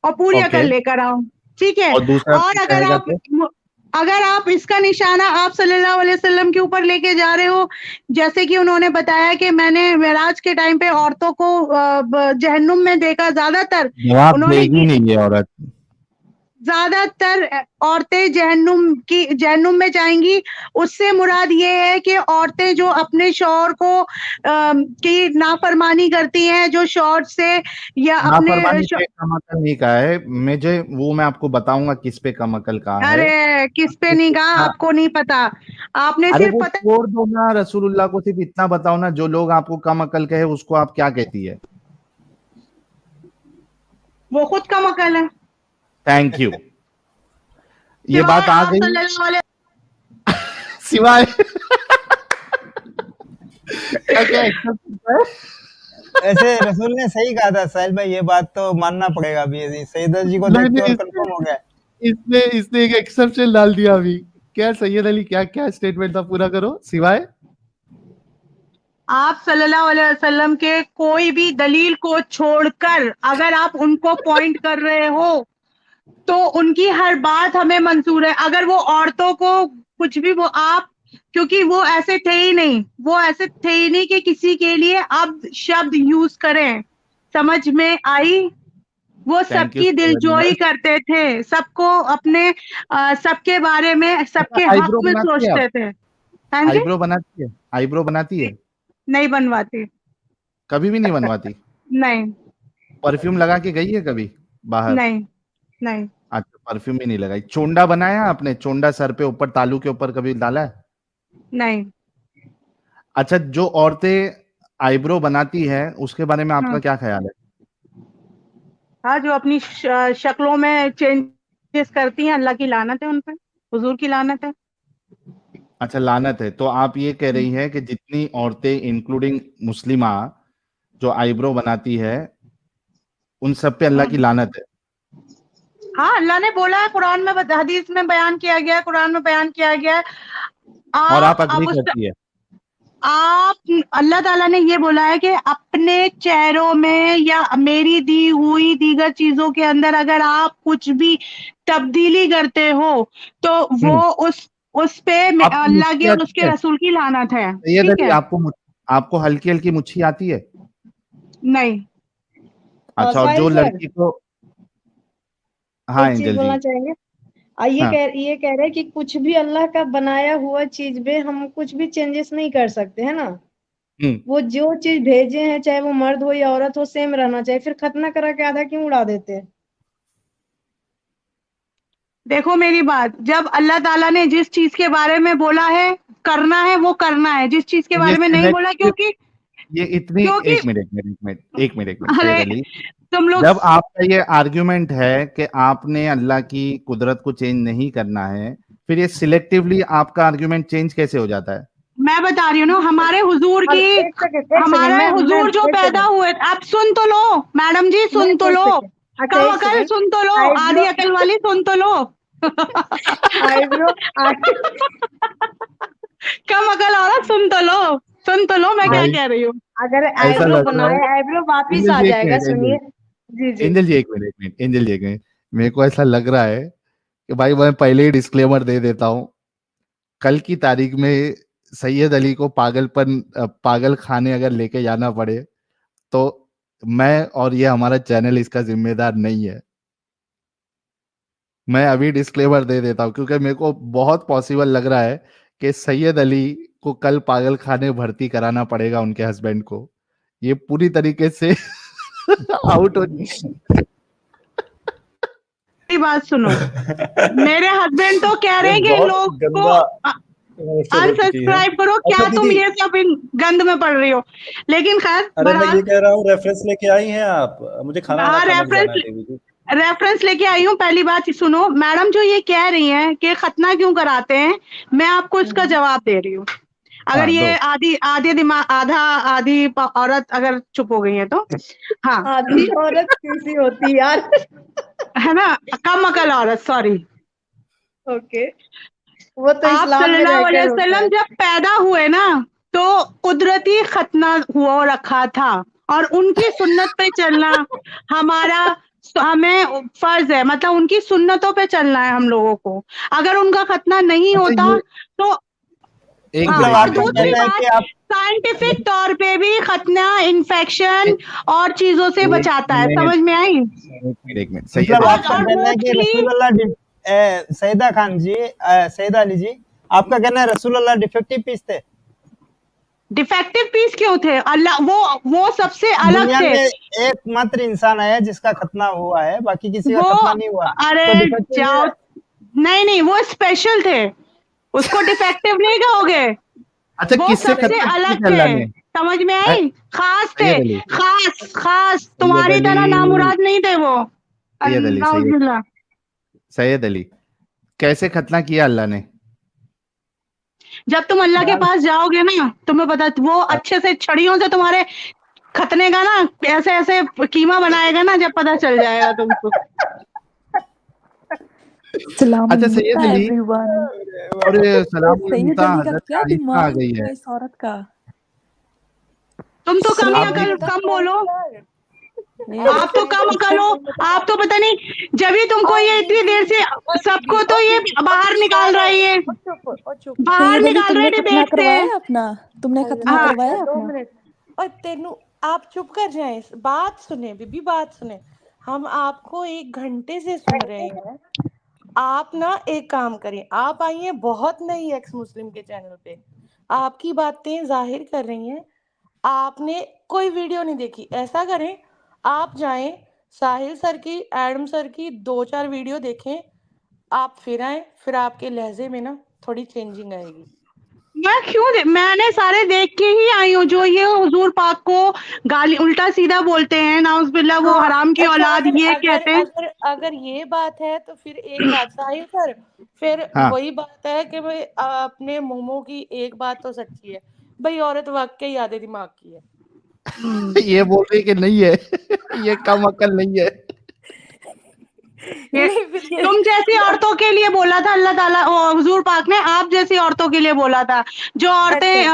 Speaker 2: और पूरी
Speaker 1: ओके,
Speaker 2: अकल लेकर आओ, ठीक है।
Speaker 1: और दूसरा
Speaker 2: और
Speaker 1: कोई कहेगा तो?
Speaker 2: अगर आप इसका निशाना आप सल्लल्लाहु अलैहि वसल्लम के ऊपर लेके जा रहे हो, जैसे कि उन्होंने बताया कि मैंने मेराज के टाइम पे औरतों को जहन्नुम में देखा,
Speaker 1: जवाब
Speaker 2: उन्होंने
Speaker 1: देगी नहीं ये औरत।
Speaker 2: ज्यादातर औरतें जहन्नुम में जाएंगी। उससे मुराद ये है कि औरतें जो अपने शौहर को की नाफरमानी करती हैं, जो शौहर से या अपने
Speaker 1: नाफरमानी पे कम अकल नहीं कहा है मुझे, वो मैं आपको बताऊंगा किस पे कम अकल कहा है।
Speaker 2: अरे किस पे
Speaker 1: सिर्फ
Speaker 2: नहीं कहा,
Speaker 1: इतना,
Speaker 2: आपको नहीं पता, आपने
Speaker 1: अरे
Speaker 2: सिर्फ
Speaker 1: वो
Speaker 2: पता।
Speaker 1: छोड़ दो ना, रसूलुल्लाह को सिर्फ इतना बताओ ना, जो लोग आपको कम अकल कहे उसको आप क्या कहती है?
Speaker 2: वो खुद कम अकल है।
Speaker 1: Thank you. ये बात आ गई
Speaker 2: सल्लल्लाहु अलैहि
Speaker 1: सिवाय क्या accept है?
Speaker 6: ऐसे रसूल ने सही कहा था साहिल भाई, ये बात तो मानना पड़ेगा अभी, सैयद जी को देख के और कंफर्म हो गया।
Speaker 1: इसने एक एक्सेप्शन डाल दिया अभी। क्या सैयद अली, क्या क्या स्टेटमेंट था, पूरा करो। सिवाय
Speaker 2: आप सल्लल्लाहु अलैहि वसल्लम के कोई भी दलील को छोड़कर अगर आप उनको पॉइंट कर रहे हो तो उनकी हर बात हमें मंजूर है। अगर वो औरतों को कुछ भी वो आप, क्योंकि वो ऐसे थे ही नहीं कि किसी के लिए अब शब्द यूज करें, समझ में आई? वो सबकी दिलजोई करते थे, सबको अपने सबके बारे में, सबके हक में सोचते थे। हाँ जी,
Speaker 1: आईब्रो बनाती है?
Speaker 2: नहीं बनवाती,
Speaker 1: कभी भी नहीं बनवाती?
Speaker 2: नहीं
Speaker 1: परफ्यूम लगा के गई है कभी बाहर?
Speaker 2: नहीं।
Speaker 1: अच्छा, परफ्यूम भी नहीं लगाई। चोंडा बनाया आपने? चोंडा सर पे ऊपर, तालू के ऊपर कभी डाला है?
Speaker 2: नहीं।
Speaker 1: अच्छा, जो औरतें आईब्रो बनाती है उसके बारे में आपका क्या ख्याल है?
Speaker 2: हाँ, जो अपनी शक्लों में चेंजेस करती हैं, अल्लाह की लानत है उन पे, हुजूर की लानत है।
Speaker 1: अच्छा, लानत है। तो आप ये कह रही हैं कि जितनी औरतें इंक्लूडिंग मुस्लिमा जो आईब्रो बनाती है उन सब पे अल्लाह की लानत है?
Speaker 2: हाँ, अल्लाह ने बोला है, कुरान में, हदीस में बयान किया गया है, कुरान में बयान किया गया है।
Speaker 1: और आप अग्री करती है?
Speaker 2: आप, अल्लाह ताला ने ये बोला है कि अपने चेहरों में या मेरी दी हुई दीगर चीजों के अंदर अगर आप कुछ भी तब्दीली करते हो तो वो उस पे अल्लाह की और उसके रसूल की लानत है। ठीक है?
Speaker 1: आपको हल्की हल्की मुच्छी आती है?
Speaker 2: नहीं।
Speaker 1: अच्छा, और जो लड़की को, हाँ
Speaker 7: एक चीज बोलना चाहेंगे। ये कह रहे हैं कि कुछ भी अल्लाह का बनाया हुआ चीज में हम कुछ भी चेंजेस नहीं कर सकते, है ना? वो जो चीज भेजे हैं, चाहे वो मर्द हो या औरत हो, सेम रहना चाहिए। फिर खतना करा के आधा क्यों उड़ा देते हैं?
Speaker 2: देखो मेरी बात, जब अल्लाह ताला ने जिस चीज के बारे में बोला है करना है वो करना है, जिस चीज के बारे में नहीं बोला, क्योंकि
Speaker 1: ये इतनी, एक मिनट
Speaker 2: अरे
Speaker 1: अली,
Speaker 2: तुम लोग,
Speaker 1: जब आपका ये आर्ग्यूमेंट है कि आपने अल्लाह की कुदरत को चेंज नहीं करना है, फिर ये सिलेक्टिवली आपका आर्ग्यूमेंट चेंज कैसे हो जाता है?
Speaker 2: मैं बता रही हूँ ना, हमारे हुजूर की, हमारे हुजूर जो पैदा हुए, आप सुन तो लो मैडम जी, सुन तो लो, कम अकल सुन तो लो, आधी अकल वाली सुन तो लो।
Speaker 7: आईब्रो
Speaker 2: कम अकल औरत सुन तो लो मैं क्या कह रही हूँ।
Speaker 7: अगर आईब्रो बनाए, आईब्रो वापिस आ जाएगा। सुनिए जी,
Speaker 1: एंजल जी एक मिनट, मेरे को ऐसा लग रहा है कि भाई मैं पहले ही डिस्क्लेमर दे देता हूँ, कल की तारीख में सैयद अली को पागल खाने अगर लेके जाना पड़े तो मैं और ये हमारा चैनल इसका जिम्मेदार नहीं है। मैं अभी डिस्क्लेमर दे देता हूँ, क्योंकि मेरे को बहुत पॉसिबल लग रहा है कि सैयद अली को कल पागल खाने भर्ती कराना पड़ेगा उनके हस्बैंड को। ये पूरी तरीके से आउट हो।
Speaker 2: बात सुनो, मेरे हस्बैंड तो कह रहे हैं कि लोग को अनसब्सक्राइब करो। क्या तुम ये सब इन गंद में पड़ रही हो? लेकिन खैर,
Speaker 3: अरे मैं ये कह रहा हूँ, रेफरेंस लेके आई हैं आप? मुझे खाना
Speaker 2: रेफरेंस लेके आई हूँ। पहली बात सुनो, मैडम जो ये कह रही हैं कि खतना क्यों कराते हैं, मैं आपको इसका जवाब दे रही हूँ। अगर ये आधी औरत अगर चुप हो गई है तो, हाँ,
Speaker 7: आधी औरत कैसी होती है यार?
Speaker 2: है ना, कम अकल औरत, सॉरी।
Speaker 7: ओके, वो तो
Speaker 2: आप सल्लल्लाहु अलैहि वसल्लम जब पैदा हुए ना तो कुदरती खतना हुआ रखा था, और उनकी सुन्नत पे चलना हमें फर्ज है, मतलब उनकी सुन्नतों पे चलना है हम लोगों को। अगर उनका खतना नहीं होता तो साइंटिफिक तौर पे भी खतना इन्फेक्शन और चीजों से बचाता है। समझ में आई?
Speaker 6: सईदा खान जी, सईदा अली जी, आपका कहना है रसूलुल्लाह डिफेक्टिव पीस थे?
Speaker 2: डिफेक्टिव पीस क्यों थे? अल्लाह वो सबसे अलग थे।
Speaker 6: एकमात्र इंसान है जिसका खतना हुआ है, बाकी किसी का खतना नहीं हुआ।
Speaker 2: अरे तो जाओ, नहीं वो स्पेशल थे, उसको डिफेक्टिव नहीं कहोगे।
Speaker 1: अच्छा,
Speaker 2: वो सबसे अलग थे, समझ में आई? खास थे, खास तुम्हारी तरह नामुराद नहीं थे वो।
Speaker 1: सैयद अली, कैसे खतना किया अल्लाह ने?
Speaker 2: जब तुम अल्लाह के पास जाओगे ना, तुम्हें पता, वो अच्छे से छड़ियों से तुम्हारे खतने का ना ऐसे ऐसे कीमा बनाएगा ना, जब पता चल जाएगा तुमको।
Speaker 1: अच्छा सैयद अली, और सलाम
Speaker 8: सैयद
Speaker 1: मुसा
Speaker 8: अली का
Speaker 1: हजरत
Speaker 8: क्या
Speaker 1: आलिशा आ
Speaker 8: दिमाग
Speaker 1: गई
Speaker 8: है
Speaker 1: है।
Speaker 8: इस औरत का।
Speaker 2: तुम तो कम
Speaker 1: आप
Speaker 2: अकल,
Speaker 1: भी-
Speaker 2: कम बोलो, आप तो कम अकल हो, आप तो पता नहीं, जब ही तुमको ये इतनी देर से सबको तो ये बाहर निकाल रही है, बाहर
Speaker 8: सैयद अली
Speaker 2: निकाल
Speaker 8: तुमने
Speaker 2: रहे थे,
Speaker 8: खतना
Speaker 2: देखते
Speaker 8: करवाया
Speaker 2: हैं।
Speaker 8: अपना, तुमने खतना
Speaker 2: हाँ।
Speaker 8: करवाया
Speaker 9: दो
Speaker 8: अपना।
Speaker 9: मिनट और तेनू आप चुप कर जाए, बात सुने बीबी, बात सुने। हम आपको 1 घंटे से सुन रहे हैं। आप ना एक काम करिए, आप आई हैं बहुत नई एक्स मुस्लिम के चैनल पे, आपकी बातें जाहिर कर रही हैं, आपने कोई वीडियो नहीं देखी। ऐसा करें, आप जाएं साहिल सर की, एडम सर की 2-4 वीडियो देखें, आप फिर आए, फिर आपके लहजे में ना थोड़ी चेंजिंग आएगी।
Speaker 2: मैं क्यों मैंने सारे देख के ही आई हूँ, जो ये हुजूर पाक को गाली उल्टा सीधा बोलते हैं, नाउज़ुबिल्लाह, वो
Speaker 9: हाँ,
Speaker 2: हराम की
Speaker 9: अच्छा,
Speaker 2: औलाद
Speaker 9: अगर
Speaker 2: ये
Speaker 9: अगर
Speaker 2: कहते हैं।
Speaker 9: अगर अगर ये बात है तो फिर एक बात साहिल सर, फिर
Speaker 1: हाँ।
Speaker 9: वही बात है कि भाई अपने मोमो की एक बात तो सच्ची है भाई, औरत वाकई आधे दिमाग की है।
Speaker 1: ये बोल रही कि नहीं है, ये कम अकल नहीं है।
Speaker 2: ये
Speaker 9: नहीं, फिर ये
Speaker 2: तुम जैसी औरतों के लिए बोला था अल्लाह ताला, हुजूर पाक ने आप जैसी औरतों के लिए बोला था, जो औरतें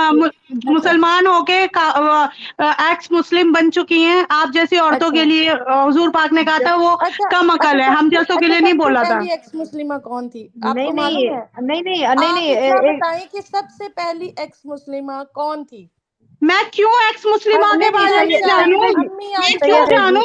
Speaker 2: मुसलमान होके एक्स मुस्लिम बन चुकी हैं, आप जैसी औरतों के लिए हुजूर पाक ने कहा था वो कम अकल है, हम जैसों के लिए नहीं बोला था।
Speaker 9: पहली एक्स मुस्लिमा कौन थी
Speaker 7: नहीं
Speaker 9: आपको
Speaker 7: नहीं
Speaker 9: मालूम है?
Speaker 7: नहीं नहीं नहीं
Speaker 9: आप
Speaker 7: नहीं
Speaker 9: इतना बताएं कि सबसे पहली एक्स मुस्लिमा कौन थी?
Speaker 2: मैं क्यों एक्स मुस्लिमा के
Speaker 7: नहीं, नहीं,
Speaker 2: बारे में
Speaker 7: सही-
Speaker 2: जानूं,
Speaker 7: नहीं,
Speaker 9: अम्मी
Speaker 2: मैं
Speaker 9: आयशा
Speaker 2: क्यों
Speaker 7: सैयद
Speaker 2: जानूं?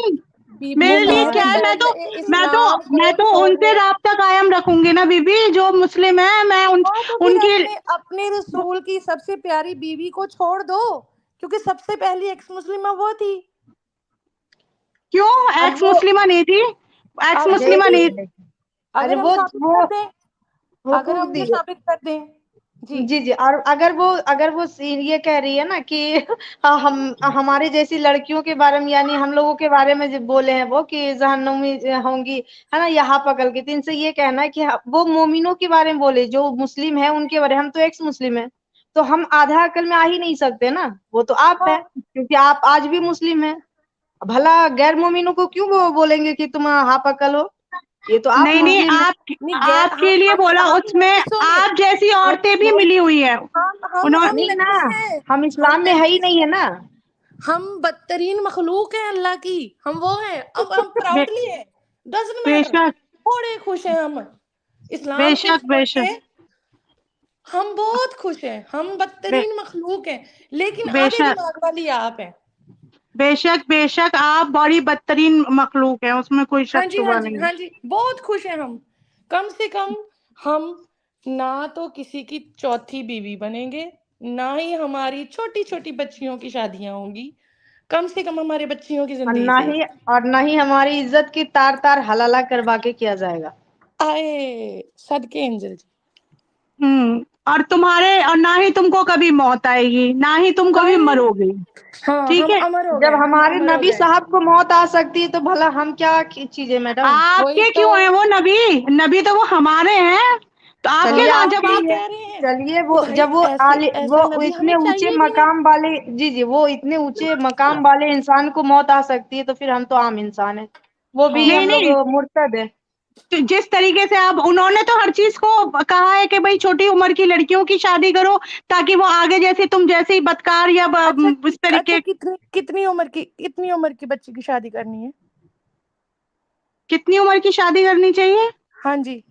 Speaker 9: बीबी,
Speaker 2: मेरे लिए
Speaker 7: नहीं,
Speaker 2: क्या है, मैं तो
Speaker 9: इस्लाम को
Speaker 2: उनसे
Speaker 9: छोड़ने,
Speaker 2: राब्ता कायम रखूंगी ना बीबी, जो मुस्लिम है, मैं
Speaker 9: हाँ, तो फिर
Speaker 2: उनकी
Speaker 9: अपने रसूल की सबसे प्यारी बीवी को छोड़ दो, क्योंकि सबसे पहली एक्स मुस्लिमा वो थी।
Speaker 2: क्यों
Speaker 7: अब
Speaker 2: एक्स मुस्लिमा नहीं थी, एक्स
Speaker 9: अब
Speaker 2: मुस्लिमा नहीं।
Speaker 9: अगर
Speaker 7: अरे
Speaker 9: हम
Speaker 7: वो
Speaker 9: साबित कर दें, अगर
Speaker 7: हुकूक
Speaker 9: हम
Speaker 7: दी
Speaker 9: ये साबित कर दें जी
Speaker 7: जी जी। और अगर वो ये कह रही है ना कि हाँ, हम हमारी जैसी लड़कियों के बारे में, यानी हम लोगों के बारे में जो बोले हैं वो कि जहन्नुमी होंगी, है ना, यहाँ पकड़ के, तो इनसे ये कहना है कि वो मोमिनों के बारे में बोले, जो मुस्लिम है उनके बारे में। हम तो एक्स मुस्लिम है, तो हम आधा अकल में आ ही नहीं सकते ना, वो तो आप है, क्योंकि आप आज भी मुस्लिम है। भला गैर मोमिनों को क्यों वो बोलेंगे कि तुम हाँ पकड़ हो, ये तो आप
Speaker 2: नहीं
Speaker 7: मुस्लिम है।
Speaker 2: आपके लिए बोला, उसमें आप जैसी औरतें भी मिली हुई है उन्होंने।
Speaker 7: नहीं ना, हम इस्लाम में है ही नहीं है ना।
Speaker 9: हम बदतरीन मखलूक हैं अल्लाह की, हम वो हैं। अब हम प्राउडली हैं, डजंट मैटर,
Speaker 2: बेशक
Speaker 9: बड़े खुश हैं हम इस्लाम को
Speaker 2: बेशक
Speaker 9: छोड़ के,
Speaker 2: बेशक
Speaker 9: हम बहुत खुश हैं, हम बदतरीन मखलूक हैं, लेकिन आधे
Speaker 2: बेशक
Speaker 9: दिमाग वाली आप हैं।
Speaker 2: बेशक बेशक आप बड़ी बदतरीन मखलूक है, उसमें कोई
Speaker 9: हाँ
Speaker 2: शक
Speaker 9: जी,
Speaker 2: शुबा
Speaker 9: हाँ जी,
Speaker 2: नहीं।
Speaker 9: हाँ जी, बहुत खुश हैं हम। कम से कम हम ना तो किसी की चौथी बीवी बनेंगे, ना ही हमारी छोटी छोटी बच्चियों की शादियां होंगी, कम से कम हमारे बच्चियों की जिंदगी से।
Speaker 7: और ना ही हमारी इज्जत की तार तार हलाला करवा के किया जाएगा।
Speaker 9: आए सदके एंजल जी।
Speaker 2: और तुम्हारे, और ना ही तुमको कभी मौत आएगी, ना ही तुम कभी मरोगे,
Speaker 9: हाँ,
Speaker 2: ठीक
Speaker 9: हम
Speaker 2: है।
Speaker 9: अमर हो
Speaker 7: जब
Speaker 9: गए, हम
Speaker 7: हमारे
Speaker 9: अमर हो
Speaker 7: नबी
Speaker 9: गए।
Speaker 7: साहब को मौत आ सकती है तो भला हम क्या चीजें मैडम।
Speaker 9: वही
Speaker 2: आपके
Speaker 9: तो।
Speaker 2: क्यों है वो नबी तो वो हमारे हैं, तो आपके
Speaker 7: चलिए
Speaker 2: ना,
Speaker 7: आप
Speaker 2: जब
Speaker 9: यही
Speaker 2: आप
Speaker 9: कह रहे हैं
Speaker 7: चलिए
Speaker 9: कि
Speaker 7: वो
Speaker 9: भाई
Speaker 7: जब
Speaker 9: ऐसा
Speaker 7: वो
Speaker 9: नबी
Speaker 7: इतने
Speaker 9: हमें
Speaker 7: ऊंचे
Speaker 9: चाहिए भी नहीं।
Speaker 7: मकाम वाले, जी जी, वो इतने ऊंचे मकाम वाले इंसान को मौत आ सकती है, तो फिर हम तो आम इंसान है, वो भी
Speaker 2: नहीं
Speaker 7: हम
Speaker 2: नहीं,
Speaker 7: लोग मुर्तद है।
Speaker 2: तो जिस तरीके से आप, उन्होंने तो हर चीज को कहा है कि भाई छोटी उम्र की लड़कियों की शादी करो, ताकि वो आगे जैसे तुम जैसे बदकार या इस तरीके।
Speaker 9: कितनी उम्र की बच्ची की शादी करनी है?
Speaker 2: कितनी उम्र की शादी करनी चाहिए?
Speaker 9: हाँ जी,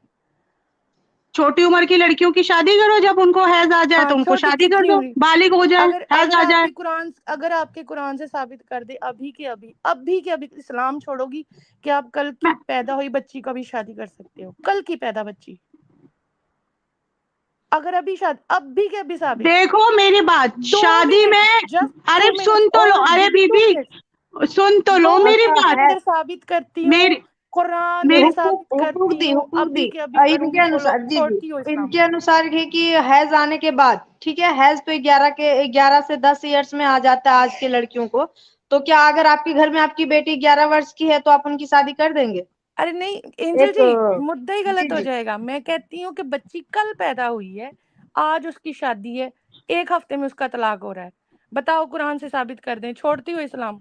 Speaker 2: छोटी उम्र की लड़कियों की शादी करो, जब उनको हैज आ जाए तो उनको
Speaker 9: छोटी
Speaker 2: शादी कर
Speaker 9: कितनी
Speaker 2: दो,
Speaker 9: होगी?
Speaker 2: बालिग हो जाए, हैज आ जाए।
Speaker 9: अगर आपके कुरान से साबित कर दे अभी के अभी इस्लाम छोड़ोगी कि आप कल की पैदा हुई बच्ची का भी शादी कर सकते हो, कल की पैदा बच्ची, अगर अभी के अभी साबित।
Speaker 2: देखो मेरी बात, शादी में, अरे सुन तो लो, अरे बीबी सुन तो लो मेरी बात,
Speaker 9: साबित करती हूँ,
Speaker 2: मेरी
Speaker 9: कुरान
Speaker 2: मेरी
Speaker 9: में साबित करती हूँ, अभी के अभी
Speaker 7: इनके
Speaker 9: करूंगी,
Speaker 7: अनुसार, जी
Speaker 9: छोड़ती हो
Speaker 7: जी,
Speaker 9: इस्लाम।
Speaker 7: इनके अनुसार है कि हैज आने के बाद, ठीक है, हैज तो 11 से 10 ईयर्स में आ जाता है आज के लड़कियों को, तो क्या अगर आपके घर में आपकी बेटी 11 वर्ष की है तो आप उनकी शादी कर देंगे?
Speaker 9: अरे नहीं एंजल
Speaker 7: एक
Speaker 9: जी, मुद्दा ही गलत हो
Speaker 7: जी
Speaker 9: जाएगा। मैं कहती हूँ कि बच्ची कल पैदा हुई है, आज उसकी शादी है, 1 हफ्ते में उसका तलाक हो रहा है। बताओ, कुरान से साबित कर दें, छोड़ती हो इस्लाम?